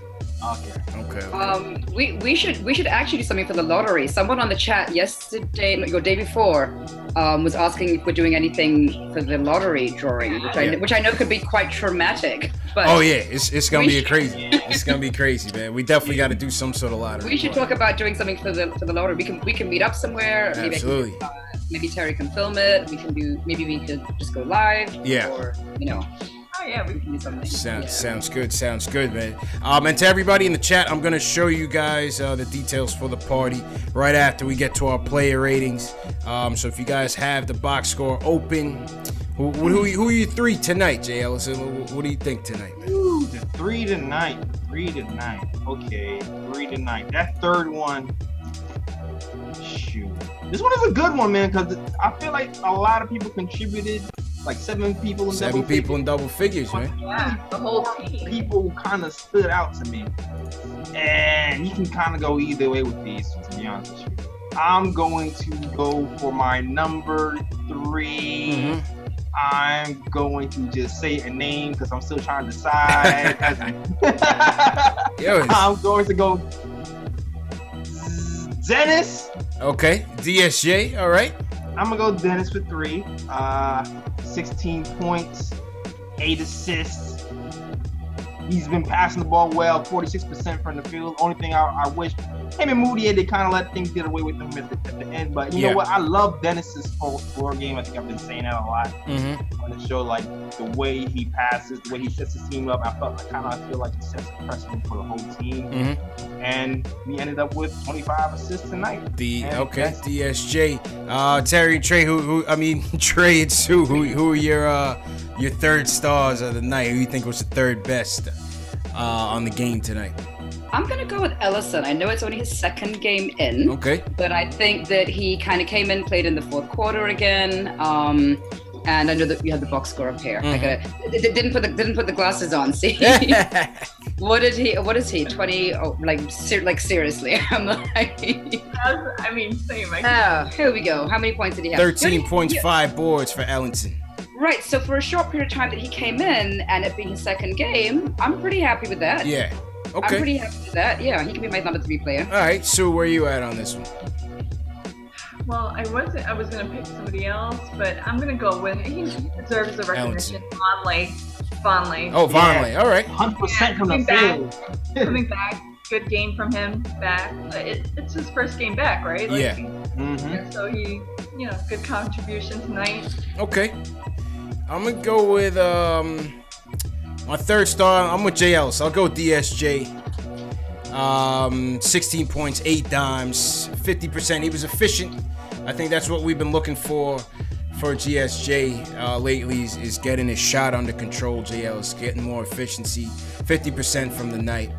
We should actually do something for the lottery. Someone on the chat yesterday, or day before, was asking if we're doing anything for the lottery drawing, which I know could be quite traumatic. But it's gonna be crazy. It's gonna be crazy, man. We definitely got to do some sort of lottery. We should talk about doing something for the lottery. We can meet up somewhere. Absolutely. Maybe Terry can film it. Maybe we could just go live. Yeah. Or Oh yeah, we can do something. Sounds good, man. And to everybody in the chat, I'm gonna show you guys the details for the party right after we get to our player ratings. So if you guys have the box score open, who are you 3 tonight, Jay Ellison? What do you think tonight, man? Ooh, the 3 tonight. Okay, 3 tonight. That third one. Shoot, this one is a good one, man, because I feel like a lot of people contributed. Like 7 people in double figures, man. Yeah, the whole team. People kind of stood out to me. And you can kind of go either way with these, to be honest with you. I'm going to go for my number 3. I'm going to just say a name because I'm still trying to decide. I'm going to go Dennis. Okay, DSJ, all right. I'm going to go Dennis for 3. 16 points, 8 assists. He's been passing the ball well, 46% from the field. Only thing I wish him and Moody, they kind of let things get away with him at the end. But you know what? I love Dennis's floor game. I think I've been saying that a lot on the show. Like the way he passes, the way he sets his team up. I feel like he sets a precedent for the whole team. And we ended up with 25 assists tonight. DSJ, Terry, Trey. Trey and Sue. Who are your third stars of the night? Who you think was the third best on the game tonight? I'm going to go with Ellison. I know it's only his 2nd game in. Okay. But I think that he kind of came in, played in the 4th quarter again. And I know that you had the box score up here. Didn't put the glasses on. See, what is he? 20? Oh, like seriously, I'm like. I mean, same. Here we go. How many points did he have? 13.5 boards for Ellison. Right. So for a short period of time that he came in, and it being his 2nd game, I'm pretty happy with that. Yeah. Okay. I'm pretty happy with that. Yeah, he can be my number 3 player. All right. So where are you at on this one? Well, I was gonna pick somebody else, but I'm gonna go with he deserves the recognition. Vonleh. Oh, Vonleh. All right. 100% from the field. Coming back, good game from him back. It's his first game back, right? So he, good contribution tonight. Okay. I'm gonna go with my third star. I'm with Jay Ellis. I'll go DSJ. 16 points, 8 dimes, 50%. He was efficient. I think that's what we've been looking for GSJ lately is getting his shot under control. Jay Ellis getting more efficiency, 50% from the night,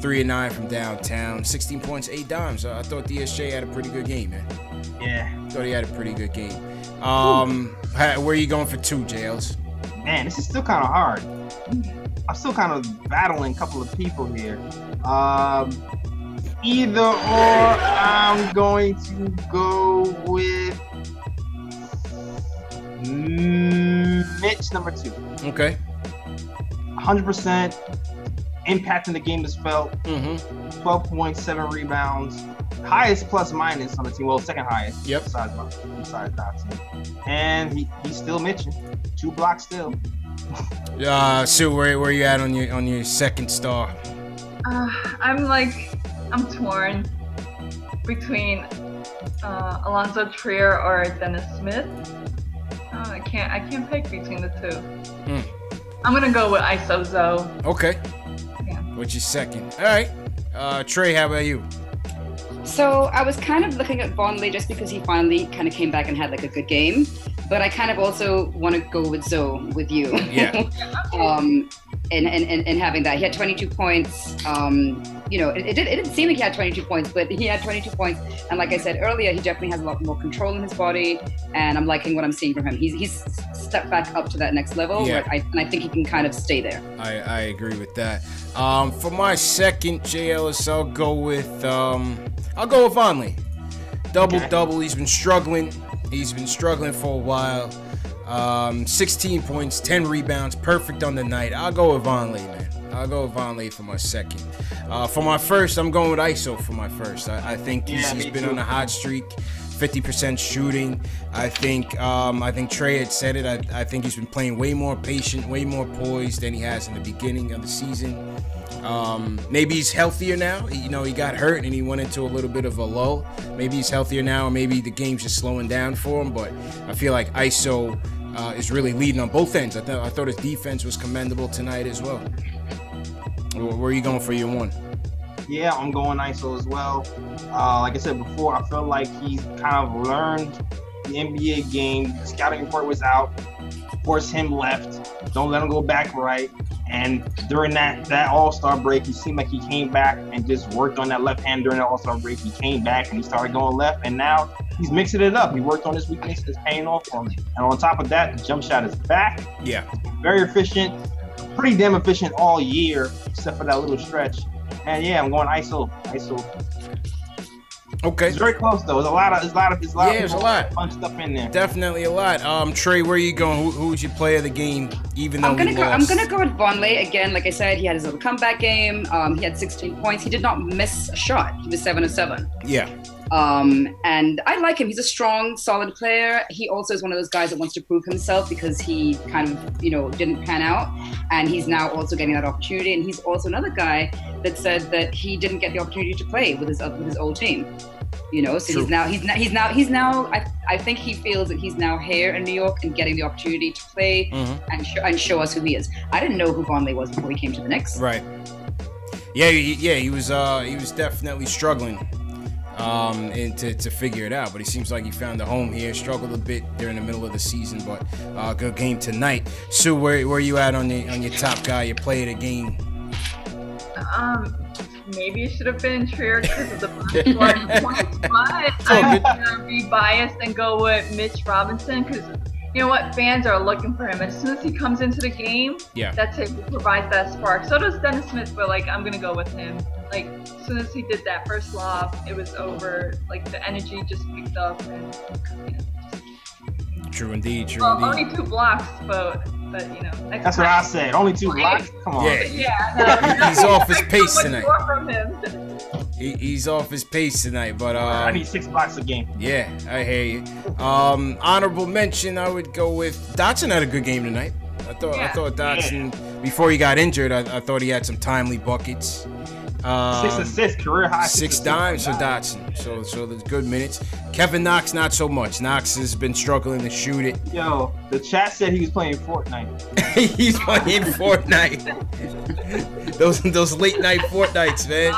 3 and 9 from downtown, 16 points, 8 dimes. I thought DSJ had a pretty good game, man. Yeah, thought he had a pretty good game. Where are you going for 2, Jay Ellis? Man, this is still kind of hard. I'm still kind of battling a couple of people here. Either or, I'm going to go with Mitch, number 2. Okay. 100% impact in the game is felt. 12.7 rebounds. Highest plus minus on the team. Well, 2nd highest. Yep. Besides Dotson. And he's still Mitching. 2 blocks still. Sue, where are you at on your 2nd star? I'm torn between Alonzo Trier or Dennis Smith. I can't pick between the 2. I'm gonna go with ISO. Okay. Yeah. What's your 2nd? All right. Trey, how about you? So I was kind of looking at Vonleh just because he finally kind of came back and had like a good game, but I kind of also want to go with Zoe with you. Yeah. And having that, he had 22 points. You know, it didn't seem like he had 22 points, but he had 22 points. And like I said earlier, he definitely has a lot more control in his body, and I'm liking what I'm seeing from him. He's stepped back up to that next level, where I think he can kind of stay there. I agree with that. For my second, Jay Ellis, I'll go with Vonleh. Double. He's been struggling. He's been struggling for a while. 16 points, 10 rebounds, perfect on the night. I'll go with Vonleh, man. I'll go with Vonleh for my second. For my first, I'm going with ISO for my first. I think he's been on a hot streak, 50% shooting. I think Trey had said it. I think he's been playing way more patient, way more poised than he has in the beginning of the season. Maybe he's healthier now. You know, he got hurt and he went into a little bit of a lull. Maybe he's healthier now, or maybe the game's just slowing down for him. But I feel like ISO is really leading on both ends. I thought his defense was commendable tonight as well. Where are you going for your one? Yeah, I'm going ISO as well. Like I said before, I feel like he's kind of learned the NBA game. The scouting report was out, forced him left. Don't let him go back right. And during that All-Star break, he seemed like he came back and just worked on that left hand during the All-Star break. He came back and he started going left, and now he's mixing it up. He worked on his weakness, it's paying off for him. And on top of that, the jump shot is back. Yeah. Very efficient, pretty damn efficient all year, except for that little stretch. And yeah, I'm going ISO. Okay. It's very close though. There's a lot of fun stuff in there. Definitely a lot. Trey, where are you going? Who's your player of the game? Even though I'm gonna go with Vonleh again. Like I said, he had his little comeback game. He had 16 points. He did not miss a shot. He was 7 of 7. Yeah. And I like him. He's a strong, solid player. He also is one of those guys that wants to prove himself because he kind of, didn't pan out, and he's now also getting that opportunity. And he's also another guy that said that he didn't get the opportunity to play with his old team. So True. he's now. I think he feels that he's now here in New York and getting the opportunity to play and show us who he is. I didn't know who Vonleh was before he came to the Knicks. Right. Yeah. He was definitely struggling. And to figure it out, but it seems like he found a home here. Struggled a bit during the middle of the season, but good game tonight. Sue, where are you at on your top guy, your player of the game? Maybe it should have been Trier because of the points, but I'm gonna be biased and go with Mitch Robinson because you know what, fans are looking for him. As soon as he comes into the game, that's it. He provides that spark. So does Dennis Smith, but I'm gonna go with him. As soon as he did that first lob, it was over. The energy just picked up. And, True indeed. Only 2 blocks, but that's what I said. Only 2 blocks. Come on. Yeah. He's off his pace tonight. From him. He's off his pace tonight, but I need 6 blocks a game. Yeah, I hear you. Honorable mention, I would go with Dotson. Had a good game tonight. I thought Dotson before he got injured. I thought he had some timely buckets. 6 assists, career high. 6 dimes for Dotson. So there's good minutes. Kevin Knox, not so much. Knox has been struggling to shoot it. Yo, the chat said he was playing Fortnite. He's playing Fortnite. those late night Fortnites, man.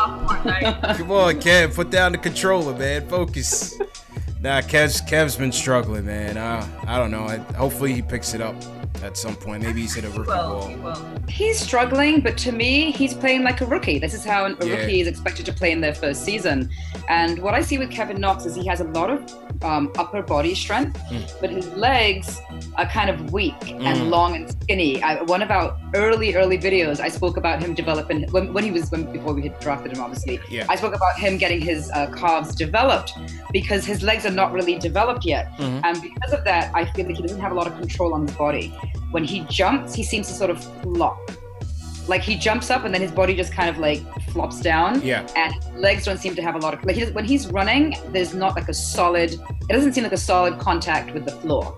Come on, Kev, put down the controller, man. Focus. Nah, Kev's been struggling, man. I don't know. Hopefully he picks it up at some point. Maybe he's hit a rookie wall. He's struggling, but to me, he's playing like a rookie. This is how a rookie is expected to play in their first season. And what I see with Kevin Knox is he has a lot of upper body strength, but his legs are kind of weak and long and skinny. One of our early videos, I spoke about him developing before we had drafted him, obviously. Yeah. I spoke about him getting his calves developed because his legs are not really developed yet. And because of that, I feel like he doesn't have a lot of control on his body. When he jumps, he seems to sort of flop. He jumps up and then his body just kind of flops down. Yeah. And his legs don't seem to have a lot of, when he's running, there's not it doesn't seem like a solid contact with the floor.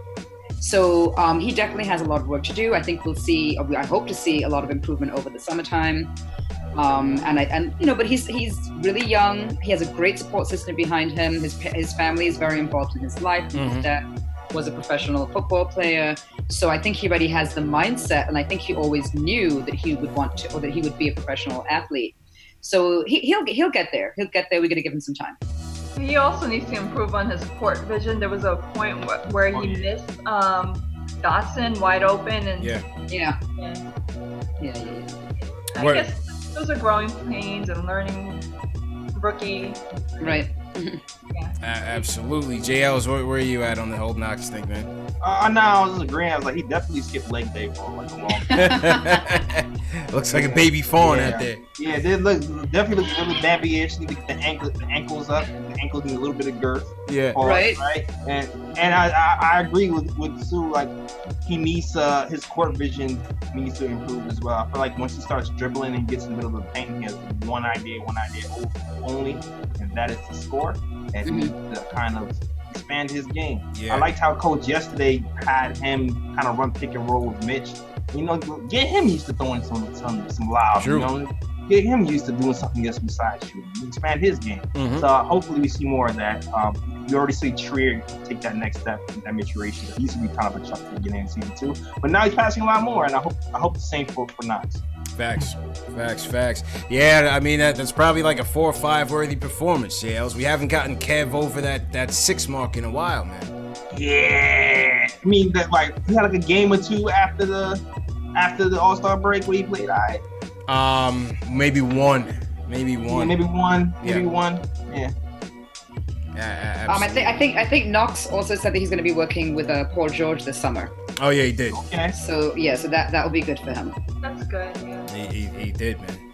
So he definitely has a lot of work to do. I think I hope to see a lot of improvement over the summertime. But he's really young. He has a great support system behind him. His family is very involved in his life. His dad was a professional football player. So I think he already has the mindset, and I think he always knew that he would want to, or that he would be a professional athlete. So he'll get there. We're going to give him some time. He also needs to improve on his court vision. There was a point where he missed Dotson wide open, and Yeah. I guess those are growing pains and learning rookie. Right. Absolutely. JLs, where are you at on the whole Knox thing, man? No, I was just agreeing. I was like, he definitely skipped leg day for like a long time. Looks like a baby fawn out there. Yeah, it definitely looks really babyish. Need to get the ankles up. The ankles need a little bit of girth. Yeah. Right. And I agree with Sue. Like, he needs his court vision needs to improve as well. I feel like once he starts dribbling and gets in the middle of the paint, he has one idea only, and that is to score. And he needs to kind of expand his game. Yeah. I liked how Coach yesterday had him kind of run pick and roll with Mitch. You know, get him used to throwing some lobs. True. You know, get him used to doing something else besides shooting. Expand his game. So hopefully we see more of that. We already see Trier take that next step in that maturation. He used to be kind of a chuck at the beginning of season 2, but now he's passing a lot more, and I hope the same for Knox. Facts. Yeah, I mean that's probably like a 4 or 5 worthy performance, JLs. We haven't gotten Kev over that 6 mark in a while, man. Yeah, I mean that he had like a game or 2 after the All-Star break where he played. Maybe one. Yeah. I think Knox also said that he's going to be working with Paul George this summer. Oh yeah, he did. Okay. So that will be good for him. That's good. Yeah. He did, man.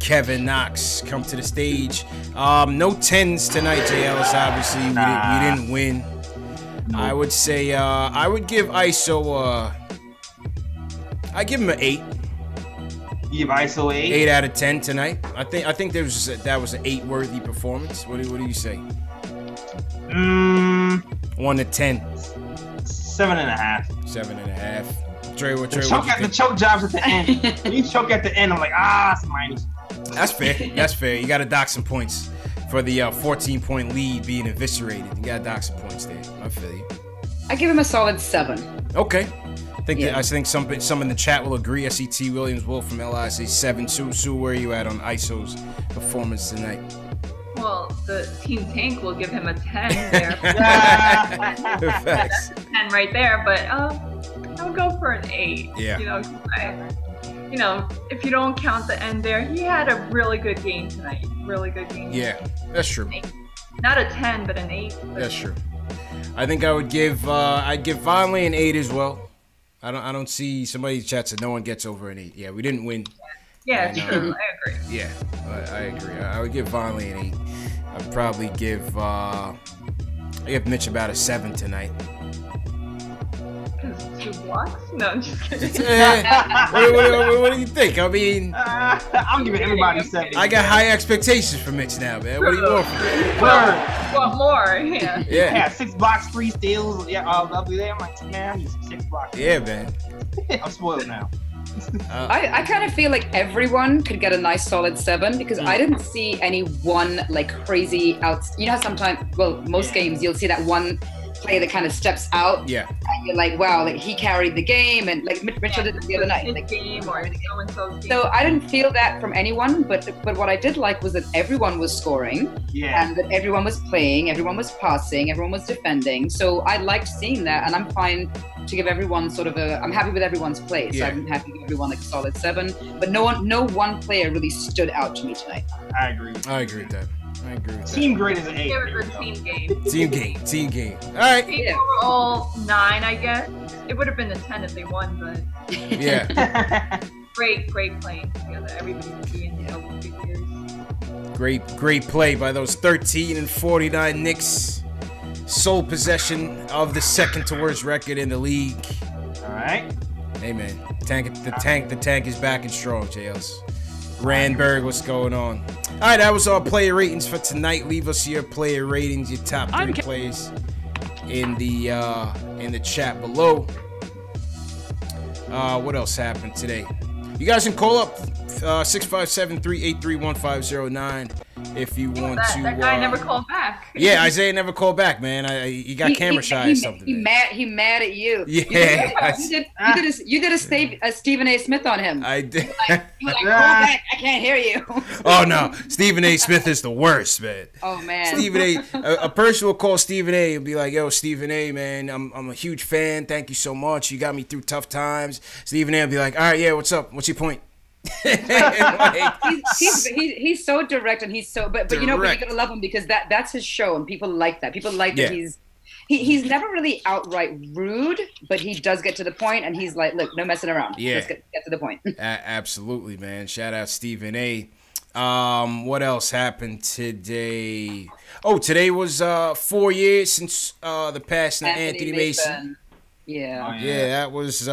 Kevin Knox come to the stage. No 10s tonight, JLs. Obviously, we didn't win. No. I would say I would give ISO. I give him an 8. You give ISO 8? 8 out of 10 tonight. I think that was an 8 worthy performance. What do you say? 1 to 10. 7.5. 7.5. Trey, what the choke jobs at the end. When you choke at the end, I'm like, it's minus. That's fair. You got to dock some points for the 14-point lead being eviscerated. You got to dock some points there. I feel you. I give him a solid 7. Okay. I think some in the chat will agree. I see T. Williams Wolf from LI say 7. Sue, where are you at on ISO's performance tonight? Well, the Team Tank will give him a 10 there. That's a 10 right there, but I'll go for an 8. Yeah. You know, if you don't count the end there, he had a really good game tonight. Really good game. Yeah, that's true. Not a 10, but an 8. That's true. I think I would give I'd give Vonleh an 8 as well. I don't see somebody in the chat said no one gets over an 8. Yeah, we didn't win. Yeah, it's true. I agree. Yeah, I agree. I would give Vonleh an 8. I'd probably give Mitch about a 7 tonight. 2 blocks? No, I'm just kidding. What do you think? I mean, I'm giving everybody a 7. I got high expectations for Mitch now, man. What do you want from me? Want more? Yeah. 6 blocks, 3 steals. Yeah, the other day I'm like, man, I'm using 6 blocks. Yeah, man. I'm spoiled now. I kind of feel like everyone could get a nice solid 7 because I didn't see any one crazy out. You know how sometimes, most games you'll see that one player that kind of steps out. Yeah. And you're like, wow, he carried the game, and Mitchell did it the other night. Game or so-and-so's game. So I didn't feel that from anyone, but what I did like was that everyone was scoring, and that everyone was playing, everyone was passing, everyone was defending. So I liked seeing that, and I'm fine to give everyone I'm happy with everyone's play. So I'm happy to give everyone a solid 7. But no one player really stood out to me tonight. I agree with that. Team grade is an 8. It was a Team game. All right. Overall 9, I guess. It would have been a 10 if they won, but yeah. Great playing together. Everybody would be in double figures. Great play by those 13 and 49 Knicks. Sole possession of the second to worst record in the league. All right. Hey man, the tank is back and strong, JLs. Randberg, what's going on? All right, that was our player ratings for tonight. Leave us your player ratings, your top 3 plays in the chat below. What else happened today? You guys can call up 657-383-1509 if you want to. That guy never called back. Yeah, Isaiah never called back, man. He got camera shy or something. He mad at you. Yeah. You did a Stephen A. Smith on him. I did. You were like, call back. I can't hear you. Oh no, Stephen A. Smith is the worst, man. Oh man. Stephen A. A person will call Stephen A. and be like, "Yo, Stephen A. Man, I'm a huge fan. Thank you so much. You got me through tough times." Stephen A. will be like, "All right, yeah, what's up? What's your point?" Like, he's so direct, and he's so but you know, but you gotta love him because that's his show, and people like that. People like that he's never really outright rude, but he does get to the point, and he's like, look, no messing around. Yeah, let's get to the point. Absolutely, man. Shout out Stephen A. What else happened today? Oh, today was 4 years since the passing of Anthony Mason. Yeah. Oh, Yeah, that was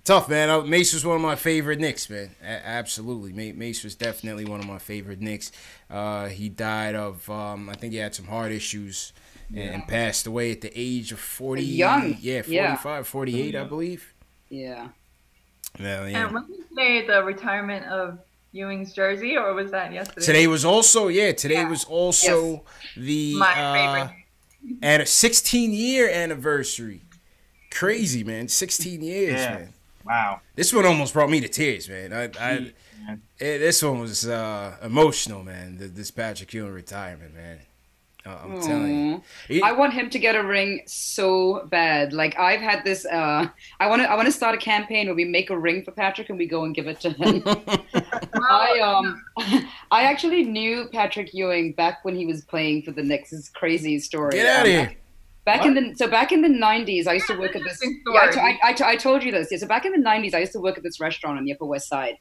tough, man. Mace was one of my favorite Knicks, man. Absolutely. Mace was definitely one of my favorite Knicks. He died of, I think he had some heart issues and passed away at the age of 40. Young. Yeah, 45, 48, I believe. Yeah. Yeah. And was today the retirement of Ewing's jersey, or was that yesterday? Today was also, the my favorite. at a 16-year anniversary. Crazy, man. 16 years, man. Wow. This one almost brought me to tears, man. This one was emotional, man. This Patrick Ewing retirement, man. I'm telling you. I want him to get a ring so bad. Like, I've had this. I want to start a campaign where we make a ring for Patrick and we go and give it to him. I actually knew Patrick Ewing back when he was playing for the Knicks. It's a crazy story. Get out of here. Back in the 90s, I used to work at this. I told you this. Yeah, so back in the 90s, I used to work at this restaurant on the Upper West Side,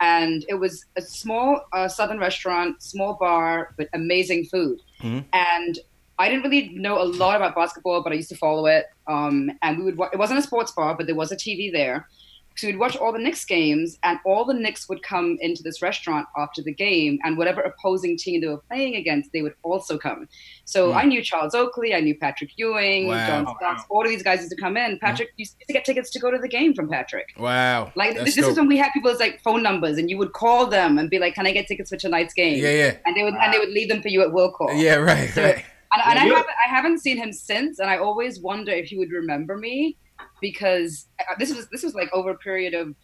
and it was a small southern restaurant, small bar, but amazing food. Mm-hmm. And I didn't really know a lot about basketball, but I used to follow it. And we would. It wasn't a sports bar, but there was a TV there. So we'd watch all the Knicks games, and all the Knicks would come into this restaurant after the game, and whatever opposing team they were playing against, they would also come. So I knew Charles Oakley, I knew Patrick Ewing, John Stocks, all of these guys used to come in. Patrick used to get tickets to go to the game from Patrick. Wow. Like, this is when we had people's like phone numbers, and you would call them and be like, "Can I get tickets for tonight's game?" Yeah. And they would leave them for you at will call. Yeah, right. And I haven't seen him since, and I always wonder if he would remember me, because this was like over a period of,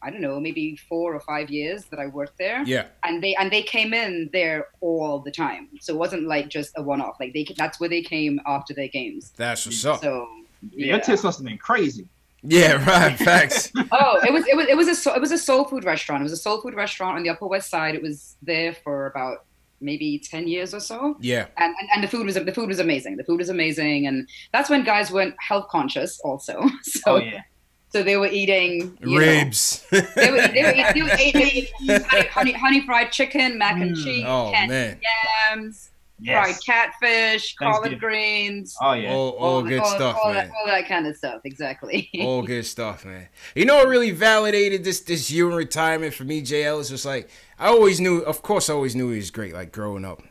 I don't know, maybe 4 or 5 years that I worked there. Yeah. And they came in there all the time. So it wasn't like just a one-off. Like that's where they came after their games. That's what's up. So your tits must have been crazy. Yeah, right. Facts. It was a soul food restaurant. It was a soul food restaurant on the Upper West Side. It was there for about maybe 10 years or so. Yeah. And the food was amazing. The food was amazing, and that's when guys weren't health conscious also. So so they were eating ribs. They were eating honey fried chicken, mac and cheese, yams, fried catfish, collard greens. Oh yeah. All good stuff, man. All that kind of stuff, exactly. All good stuff, man. You know what really validated this Ewing retirement for me, JL, is just like, I always knew he was great, like growing up.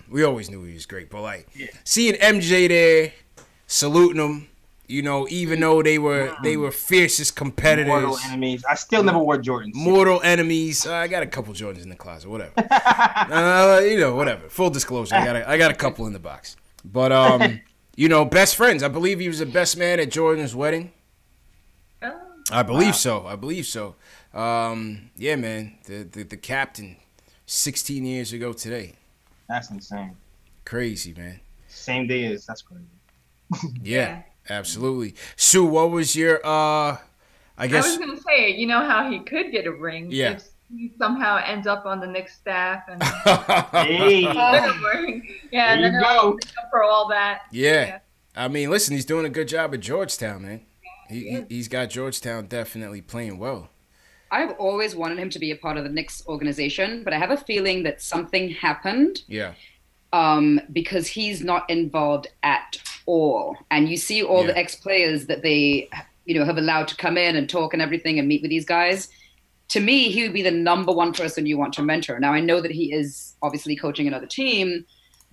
We always knew he was great, but like seeing MJ there, saluting him, you know, even though they were fiercest competitors. Mortal enemies. I still never wore Jordans. Mortal enemies. I got a couple Jordans in the closet, whatever. You know, whatever. Full disclosure, I got a couple in the box. But you know, best friends. I believe he was the best man at Jordan's wedding. I believe so. Yeah, man. The captain, 16 years ago today. That's insane. Crazy, man. Same day as that's crazy. Yeah, absolutely. Sue, what was your I guess I was gonna say, you know how he could get a ring if he somehow ends up on the Knicks staff and and then he'll make up for all that. Yeah. I mean, listen, he's doing a good job at Georgetown, man. He's got Georgetown definitely playing well. I've always wanted him to be a part of the Knicks organization, but I have a feeling that something happened. Yeah. Because he's not involved at all. And you see all the ex-players that they, you know, have allowed to come in and talk and everything and meet with these guys. To me, he would be the number one person you want to mentor. Now, I know that he is obviously coaching another team,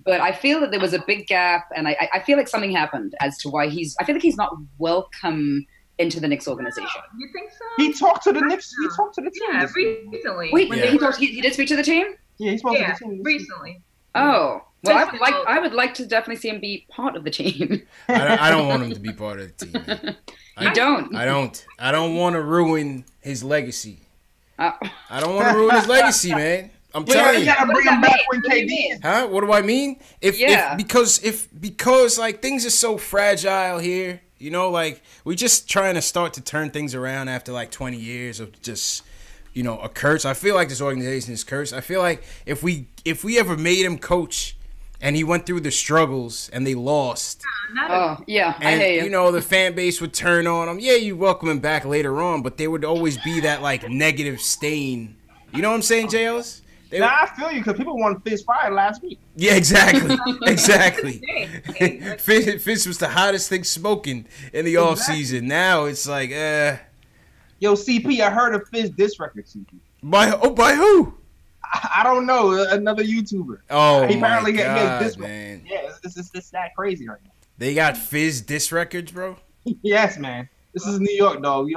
but I feel that there was a big gap, and I feel like something happened as to why I feel like he's not welcome into the Knicks organization. You think so? He talked to the Knicks. He talked to the team. Yeah, recently. Wait, he did speak to the team? Yeah, he spoke to the team. Recently. Oh. Well, I would like to definitely see him be part of the team. I don't want him to be part of the team, man. You don't? I don't want to ruin his legacy. I don't want to ruin his legacy, man. I'm telling you. Gotta bring him back when KD. Huh? What do I mean? Because like things are so fragile here, you know, like we just trying to start to turn things around after like 20 years of just, you know, a curse. I feel like this organization is cursed. I feel like if we ever made him coach and he went through the struggles and they lost. Yeah, and, I hear you know, the fan base would turn on him. Yeah, you welcome him back later on, but there would always be that like negative stain. You know what I'm saying, JLS? I feel you because people wanted Fizz fired last week. Yeah, exactly. Exactly. Fizz was the hottest thing smoking in the offseason. Now it's like, Yo, CP, I heard of Fizz diss record, CP. By who? I don't know. Another YouTuber. Oh, he apparently my God, has diss man. Yeah, it's that crazy right now. They got Fizz diss records, bro? Yes, man. This is New York, dog.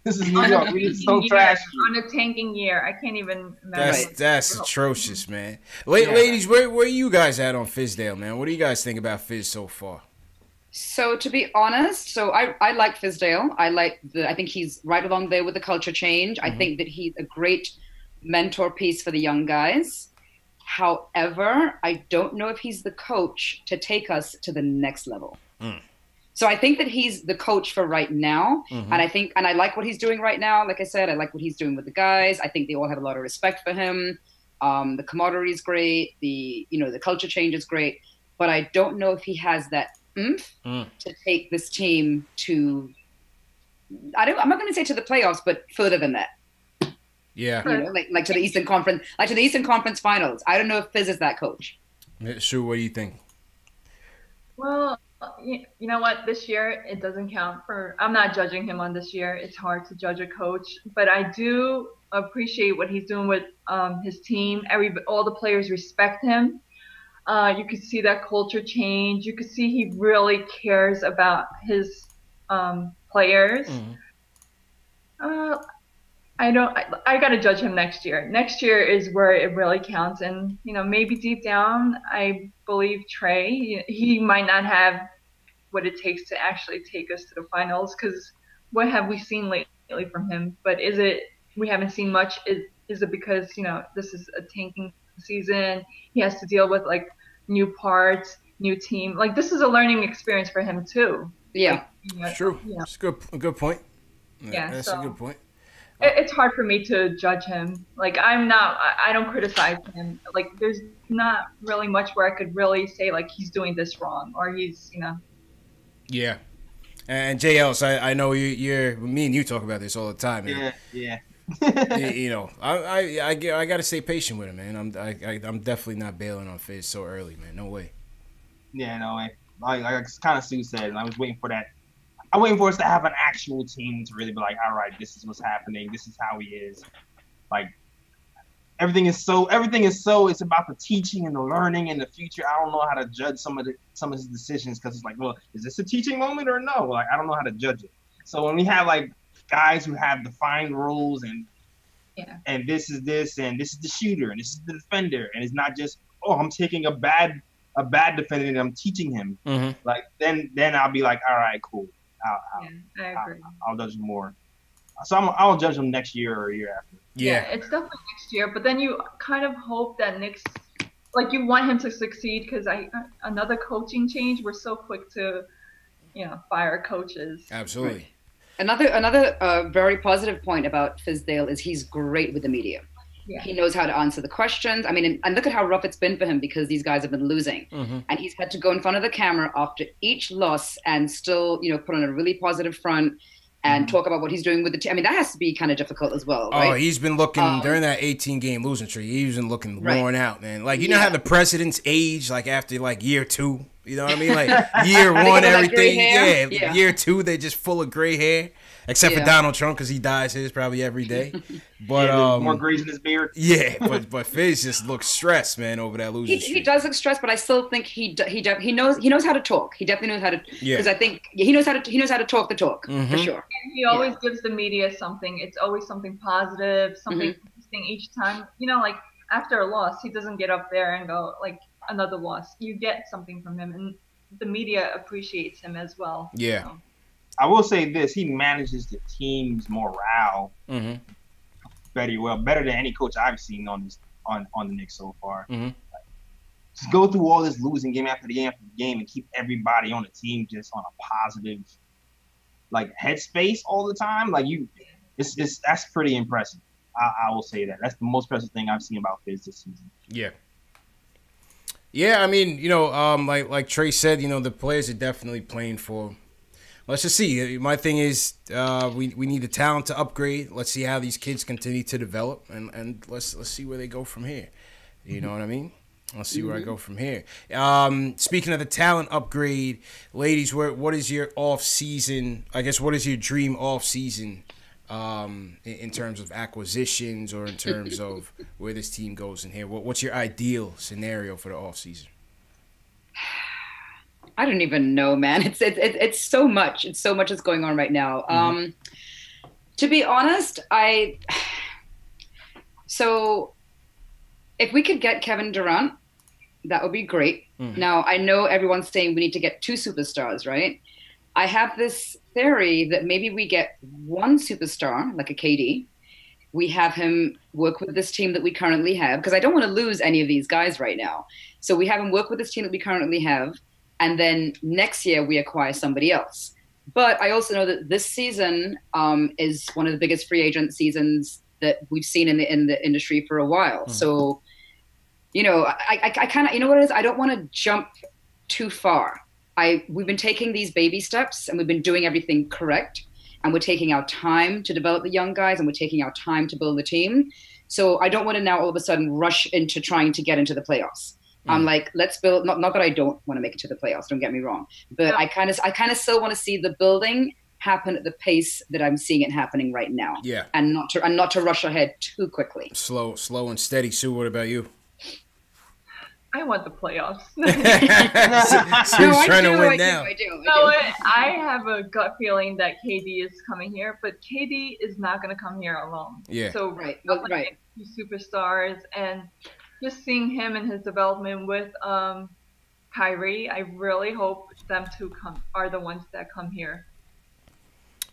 This is New York. We just so trash. On a tanking year. I can't even remember. That's atrocious, man. Ladies, where you guys at on Fizdale, man? What do you guys think about Fizz so far? So to be honest, I like Fizdale. I think he's right along there with the culture change. I think that he's a great mentor piece for the young guys. However, I don't know if he's the coach to take us to the next level. So I think that he's the coach for right now. And I like what he's doing right now. Like I said, I like what he's doing with the guys. I think they all have a lot of respect for him. The camaraderie is great. The culture change is great. But I don't know if he has that oomph to take this team to, I'm not going to say to the playoffs, but further than that. Yeah. You know, like to the Eastern Conference Finals. I don't know if Fizz is that coach. Sure, what do you think? Well, you know what? This year, it doesn't count for. I'm not judging him on this year. It's hard to judge a coach, but I do appreciate what he's doing with his team. All the players respect him. You could see that culture change. You could see he really cares about his players. I gotta judge him next year. Next year is where it really counts, and maybe deep down, I believe Trey. He might not have what it takes to actually take us to the finals. Because what have we seen lately from him? But we haven't seen much? Is it because this is a tanking season? He has to deal with like new parts, new team. Like this is a learning experience for him too. Yeah, it's true. It's a good point. Yeah, that's a good point. It's hard for me to judge him. Like I don't criticize him. Like there's not really much where I could really say like he's doing this wrong or he's Yeah, and JL, I know me and you talk about this all the time. Man. Yeah. I got to stay patient with him, man. I'm definitely not bailing on Fizz so early, man. No way. Yeah, no way. Like kind of Sue said, I was waiting for that. I'm waiting for us to have an actual team to really be like, all right, this is what's happening. This is how he is. Like everything is so. It's about the teaching and the learning in the future. I don't know how to judge some of his decisions because it's like, well, is this a teaching moment or no? Like I don't know how to judge it. So when we have like guys who have defined roles and this is this and this is the shooter and this is the defender and it's not just I'm taking a bad defender and I'm teaching him. Like then I'll be like, all right, cool. I agree. I'll judge him more. So I'll judge him next year or a year after. Yeah, it's definitely next year. But then you kind of hope that Knicks, like you want him to succeed because another coaching change. We're so quick to, fire coaches. Absolutely. Another very positive point about Fizdale is he's great with the media. Yeah. He knows how to answer the questions. I mean, and look at how rough it's been for him because these guys have been losing. And he's had to go in front of the camera after each loss and still, put on a really positive front and talk about what he's doing with the team. I mean, that has to be kind of difficult as well, right? Oh, he's been looking, during that 18-game losing streak, he's been looking worn out, man. Like, you know how the presidents age, like, after, like, year 2? You know what I mean? Like, year 1, everything. Yeah, year 2, they're just full of gray hair. Except for Donald Trump, because he dyes his probably every day. But more grays in his beard. Yeah, but Fizz just looks stressed, man, over that losing streak. He does look stressed, but I still think he knows how to talk. He definitely knows how to. Because I think he knows how to talk the talk for sure. And he always gives the media something. It's always something positive, something interesting each time. Like after a loss, he doesn't get up there and go like, another loss. You get something from him, and the media appreciates him as well. Yeah. So. I will say this: he manages the team's morale better than any coach I've seen on the Knicks so far. Just go through all this losing game after game after game and keep everybody on the team just on a positive, like, headspace all the time. Like, that's pretty impressive. I will say that. That's the most impressive thing I've seen about Fizz this season. Yeah. Yeah, I mean, like Trey said, the players are definitely playing for. Let's just see. My thing is, we need the talent to upgrade. Let's see how these kids continue to develop, and let's see where they go from here. You know what I mean? Let's see where I go from here. Speaking of the talent upgrade, ladies, what is your off season? I guess what is your dream off season in terms of acquisitions or in terms of where this team goes in here? What's your ideal scenario for the off season? I don't even know, man. It's so much. It's so much that's going on right now. To be honest, so if we could get Kevin Durant, that would be great. Now, I know everyone's saying we need to get 2 superstars, right? I have this theory that maybe we get 1 superstar, like a KD. We have him work with this team that we currently have, because I don't want to lose any of these guys right now. So we have him work with this team that we currently have, and then next year we acquire somebody else. But I also know that this season is one of the biggest free agent seasons that we've seen in the industry for a while. So, I kind of, you know what it is? I don't want to jump too far. We've been taking these baby steps, and we've been doing everything correct, and we're taking our time to develop the young guys, and we're taking our time to build the team. So I don't want to now all of a sudden rush into trying to get into the playoffs. I'm like, let's build. Not that I don't want to make it to the playoffs. Don't get me wrong, but I kind of still want to see the building happen at the pace that I'm seeing it happening right now. Yeah, and not to rush ahead too quickly. Slow and steady. Sue, what about you? I want the playoffs. Sue's trying to win now. I do. I have a gut feeling that KD is coming here, but KD is not going to come here alone. Yeah. So right. Superstars, and just seeing him and his development with Kyrie, I really hope them two are the ones that come here.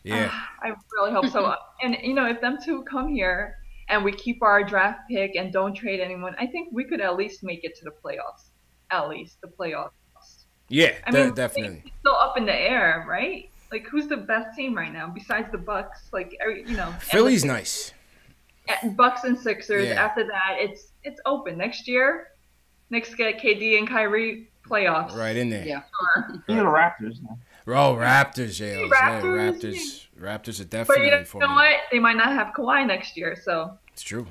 Yeah. I really hope so. And if them two come here and we keep our draft pick and don't trade anyone, I think we could at least make it to the playoffs. At least the playoffs. Yeah, I mean, definitely. It's still up in the air, right? Like, who's the best team right now besides the Bucks? Like, Philly's nice. Bucks and Sixers. Yeah. After that, it's open. Next year, Knicks get KD and Kyrie, playoffs. Right in there. Yeah. Sure. The Raptors. Oh, Raptors, yeah. Raptors are definitely But you know what? They might not have Kawhi next year, so. It's true.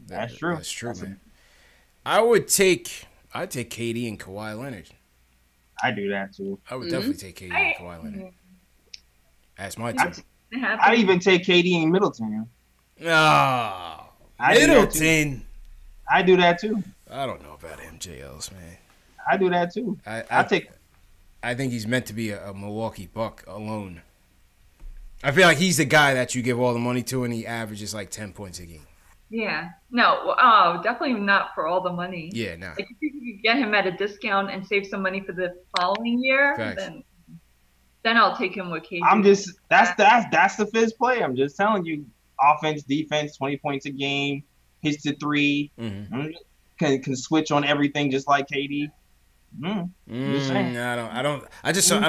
That's true. That's true, man. I'd take KD and Kawhi Leonard. I do that too. I would definitely take KD and Kawhi Leonard. That's my team. I'd even take KD and Middleton. Oh, Middleton. I do that too. I don't know about MJLs, man. I do that too. I think he's meant to be a Milwaukee Buck alone. I feel like he's the guy that you give all the money to, and he averages like 10 points a game. Yeah. No, definitely not for all the money. Yeah, no. Like, if you could get him at a discount and save some money for the following year, then I'll take him with KD. That's the Fizz play. I'm just telling you, offense, defense, 20 points a game, hits the 3, can switch on everything just like KD. I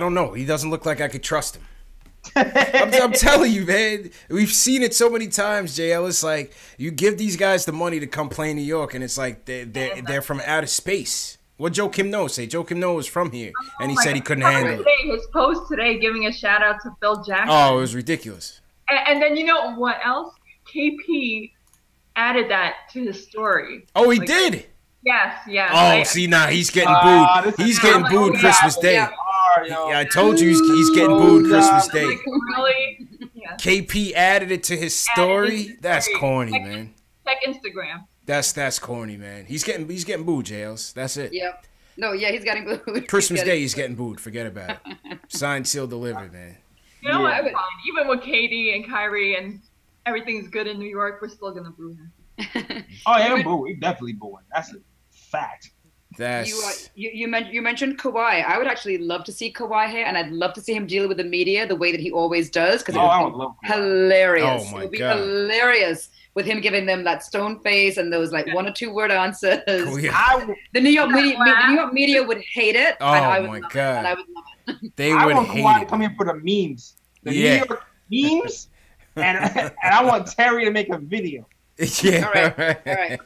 don't know. He doesn't look like I could trust him. I'm telling you, man. We've seen it so many times, JL. It's like you give these guys the money to come play in New York, and it's like they're from outer space. What Joe Kim Noah say? Joe Kim Noah was from here, and he said he couldn't handle it. His post today giving a shout out to Phil Jackson. Oh, it was ridiculous. And then you know what else? KP added that to his story. Oh, he did. Yes. Oh, see now he's getting booed. He's getting booed Christmas Day. Yeah, I told you he's getting booed Christmas Day. Like, really? Yeah. KP added it to his story. That's corny, man. Check Instagram. That's corny, man. He's getting booed, Jails. That's it. Yep. No, yeah, he's getting booed. Christmas Day, he's getting booed. Forget about it. Signed, sealed, delivered, man. You know what? Fine. Even with KD and Kyrie and everything's good in New York, we're still gonna boo him. Oh yeah, we definitely booing. That's a fact. You mentioned Kawhi. I would actually love to see Kawhi here, and I'd love to see him deal with the media the way that he always does, because I would love Kawhi. Hilarious. Oh my it would be God. hilarious with him giving them that stone face and those like 1 or 2 word answers. Yeah. The New York media would hate it. Oh and I would my love God. it, and I would love it. They I would want hate Kawhi to it. come in for the memes. The Yeah. New York memes. And I want Terry to make a video. Yeah. All right.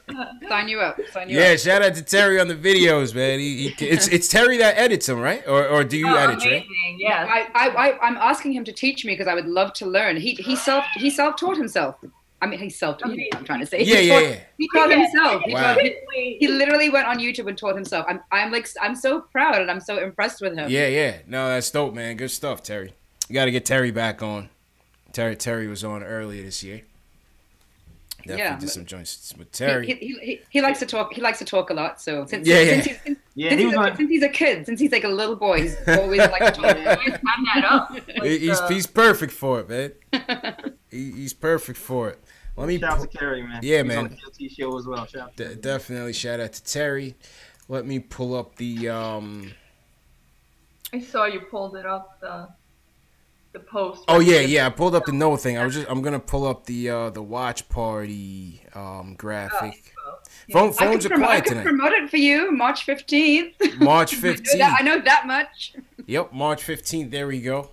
Sign you up. Yeah, shout out to Terry on the videos, man. It's Terry that edits them, right? Or do you edit, amazing. right? Yes. I'm asking him to teach me because I would love to learn. He self-taught himself. I mean, he self-taught. I'm trying to say. Yeah. He taught himself. Wow. He literally went on YouTube and taught himself. I'm so proud and I'm so impressed with him. Yeah. No, that's dope, man. Good stuff, Terry. You got to get Terry back on. Terry was on earlier this year. Definitely did some joints with Terry. He likes to talk. He likes to talk a lot. So since Yeah. he's a kid, since he's like a little boy, he's always like to talk. That up. He's perfect for it, man. He's perfect for it. Let me Shout out to Terry, man. Yeah, He's man. on the TLT show as well. Shout out to Terry. Definitely shout out to Terry. Let me pull up the I saw you pulled it up the post. Oh yeah. I pulled up the no thing. I'm gonna pull up the watch party graphic. Phones are quiet I can tonight. promote it for you, March 15th. March 15th. I know that much. Yep, March 15th. There we go.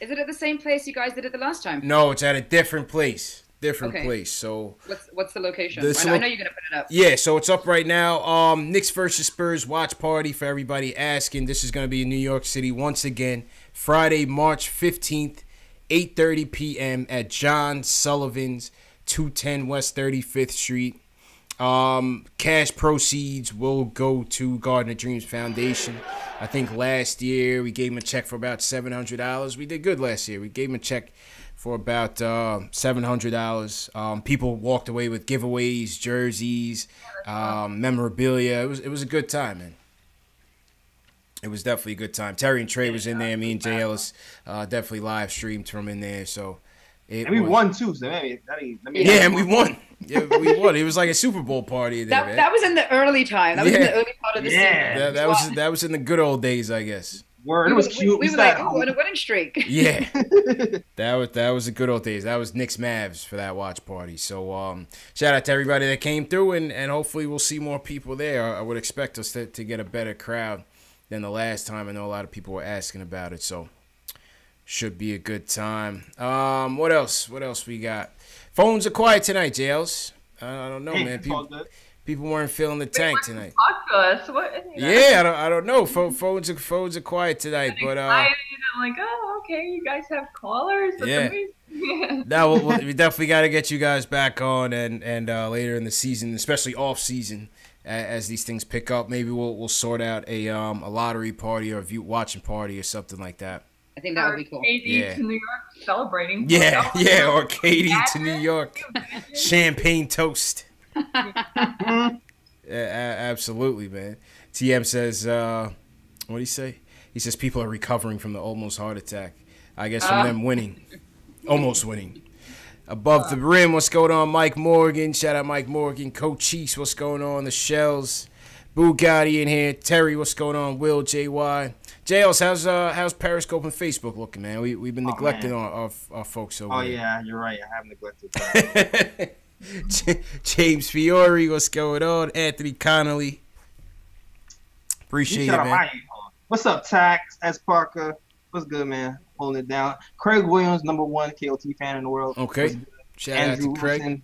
Is it at the same place you guys did it the last time? No, it's at a different place. Place. So what's the location? I know you're gonna put it up. Yeah, so it's up right now. Knicks versus Spurs watch party for everybody asking. This is gonna be in New York City once again, Friday, March 15th, 8:30 p.m. at John Sullivan's, 210 West 35th Street. Cash proceeds will go to Garden of Dreams Foundation. I think last year we gave him a check for about $700. We did good last year. We gave him a check for about $700. People walked away with giveaways, jerseys, memorabilia. It was a good time, man. It was definitely a good time. Terry and Trey was in there. Me and Jay Ellis definitely live streamed from in there. So and we won too. So and we won. Yeah, we won. It was like a Super Bowl party there, man. That was in the early time. That was in the early part of the season. That was in the good old days, I guess. Word, it was cute. We were like, oh, what a winning streak. Yeah, that was the good old days. That was Knicks Mavs for that watch party. So shout out to everybody that came through, and hopefully we'll see more people there. I would expect us to get a better crowd than the last time. I know a lot of people were asking about it, so should be a good time. What else? What else we got? Phones are quiet tonight, Jails. I don't know, man. People weren't feeling the tank tonight. Talk to us. What? Yeah, I don't know. Phones are quiet tonight, but I'm like, oh, okay, you guys have callers. That's amazing. Now we definitely got to get you guys back on, and later in the season, especially off season, as these things pick up, maybe we'll sort out a lottery party or a watching party or something like that. I think that would be cool. Katie to New York celebrating. Yeah, or Katie to New York. Champagne toast. Absolutely, man. TM says, what do he say? He says people are recovering from the almost heart attack. I guess from them winning. Almost winning. Above the rim, what's going on? Mike Morgan. Shout out Mike Morgan. Coach Cheese, what's going on? The Shells. Bugatti in here. Terry, what's going on? Will, JY. JLs, how's Periscope and Facebook looking, man? We've been neglecting our folks over there. Yeah, you're right. I have neglected. James Fiore, what's going on? Anthony Connolly. Appreciate it, man. What's up, Tax? S. Parker. What's good, man? Holding it down. Craig Williams, #1 KOT fan in the world. Okay. Shout Andrew out to Craig. Wilson,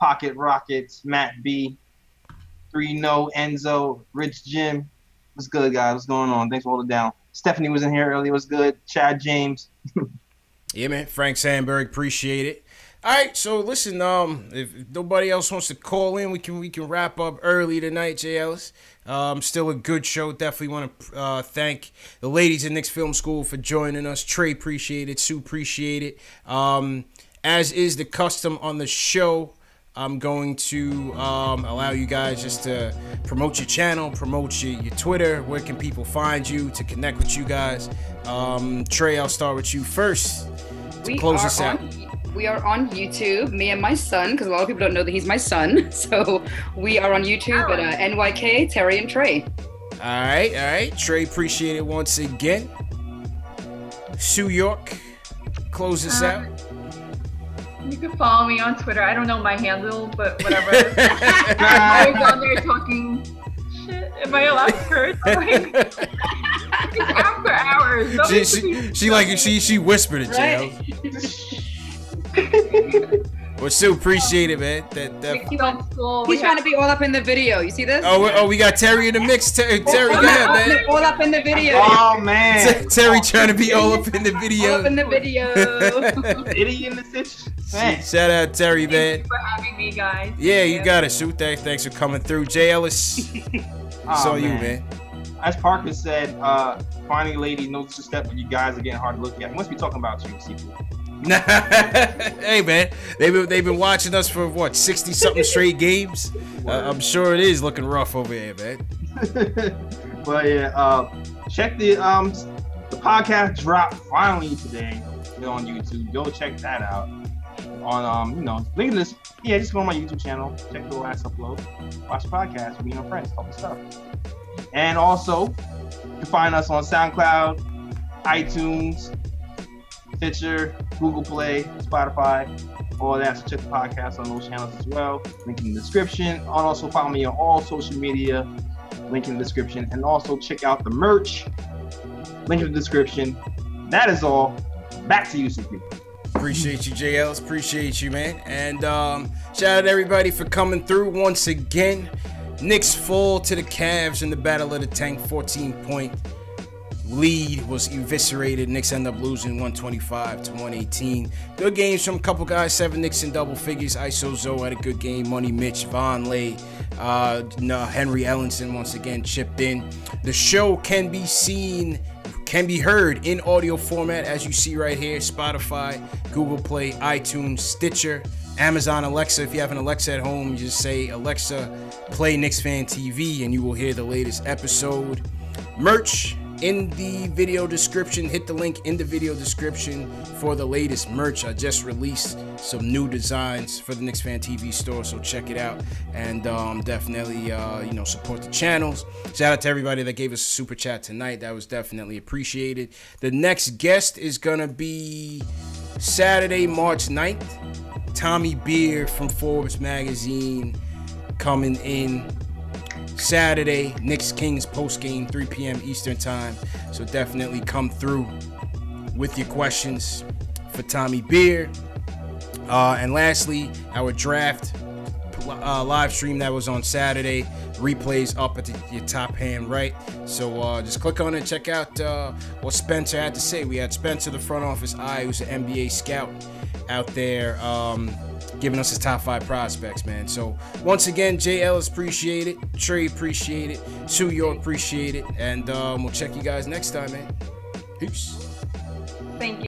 Pocket Rockets, Matt B. 3-No, Enzo, Rich Jim. What's good, guys? What's going on? Thanks for holding it down. Stephanie was in here earlier. What's good? Chad James. Yeah, man. Frank Sandberg, appreciate it. All right, so listen, if nobody else wants to call in, we can wrap up early tonight, Jay Ellis. Still a good show. Definitely want to thank the ladies at Knicks Film School for joining us. Trey, appreciate it. Sue, appreciate it. As is the custom on the show, I'm going to allow you guys just to promote your channel, promote your Twitter. Where can people find you to connect with you guys? Trey, I'll start with you first to close us out. We are on YouTube, me and my son, because a lot of people don't know that he's my son. So we are on YouTube at NYK, Terry and Trey. All right. Trey, appreciate it once again. Sue York, close us out. You can follow me on Twitter. I don't know my handle, but whatever. I was on there talking shit. Am I allowed to curse? Like, it's after hours. She whispered it, Jay. Well, Sue, appreciate it, man. He's trying to be all up in the video. You see this? Oh, we got Terry in the mix. Terry, go ahead, man. All up in the video. Oh man, Terry trying to be all up in the video. All up in the video. Idiot in the situation. Shout out Terry, man. Thank you for having me, guys. Yeah, you got it, Sue. Thanks for coming through. Jay Ellis, it's on you, man. As Parker said, finding a lady knows the step when you guys are getting hard to look at. We must be talking about you, sequel. Hey man, they've been watching us for what 60-something straight games. I'm sure it is looking rough over here, man. But yeah, check the podcast drop finally today on YouTube. Go check that out. On link to this. Yeah, just go on my YouTube channel. Check the last upload. Watch the podcast. Be your friends. Talk stuff. And also, you can find us on SoundCloud, iTunes, Stitcher, Google Play, Spotify, all that. So check the podcast on those channels as well. Link in the description. And also follow me on all social media. Link in the description. And also check out the merch. Link in the description. That is all. Back to you, CP. Appreciate you, JLs. Appreciate you, man. And shout out to everybody for coming through once again. Knicks fall to the Cavs in the Battle of the Tank. 14-point lead was eviscerated. Knicks end up losing 125-118. Good games from a couple guys. 7 Knicks in double figures. ISO Zoe had a good game. Money Mitch, Von Lay, Henry Ellenson once again chipped in. The show can be heard in audio format as you see right here. Spotify, Google Play, iTunes, Stitcher, Amazon Alexa. If you have an Alexa at home, you just say, Alexa, play KnicksFanTV, and you will hear the latest episode. Merch in the video description. Hit the link in the video description for the latest merch. I just released some new designs for the KnicksFanTV store, so check it out. And definitely, support the channels. Shout out to everybody that gave us a super chat tonight. That was definitely appreciated. The next guest is gonna be Saturday, March 9th. Tommy Beer from Forbes magazine coming in Saturday. Knicks Kings post game 3 p.m. Eastern time. So definitely come through with your questions for Tommy Beer. And lastly, our draft live stream that was on Saturday. Replays up at your top hand right. So just click on it and check out what Spencer had to say. We had Spencer, the front office eye, who's an NBA scout out there, giving us his top 5 prospects, man. So once again, Jay Ellis, appreciate it. Trey, appreciate it. Sue York, appreciate it. And we'll check you guys next time, man. Peace. Thank you.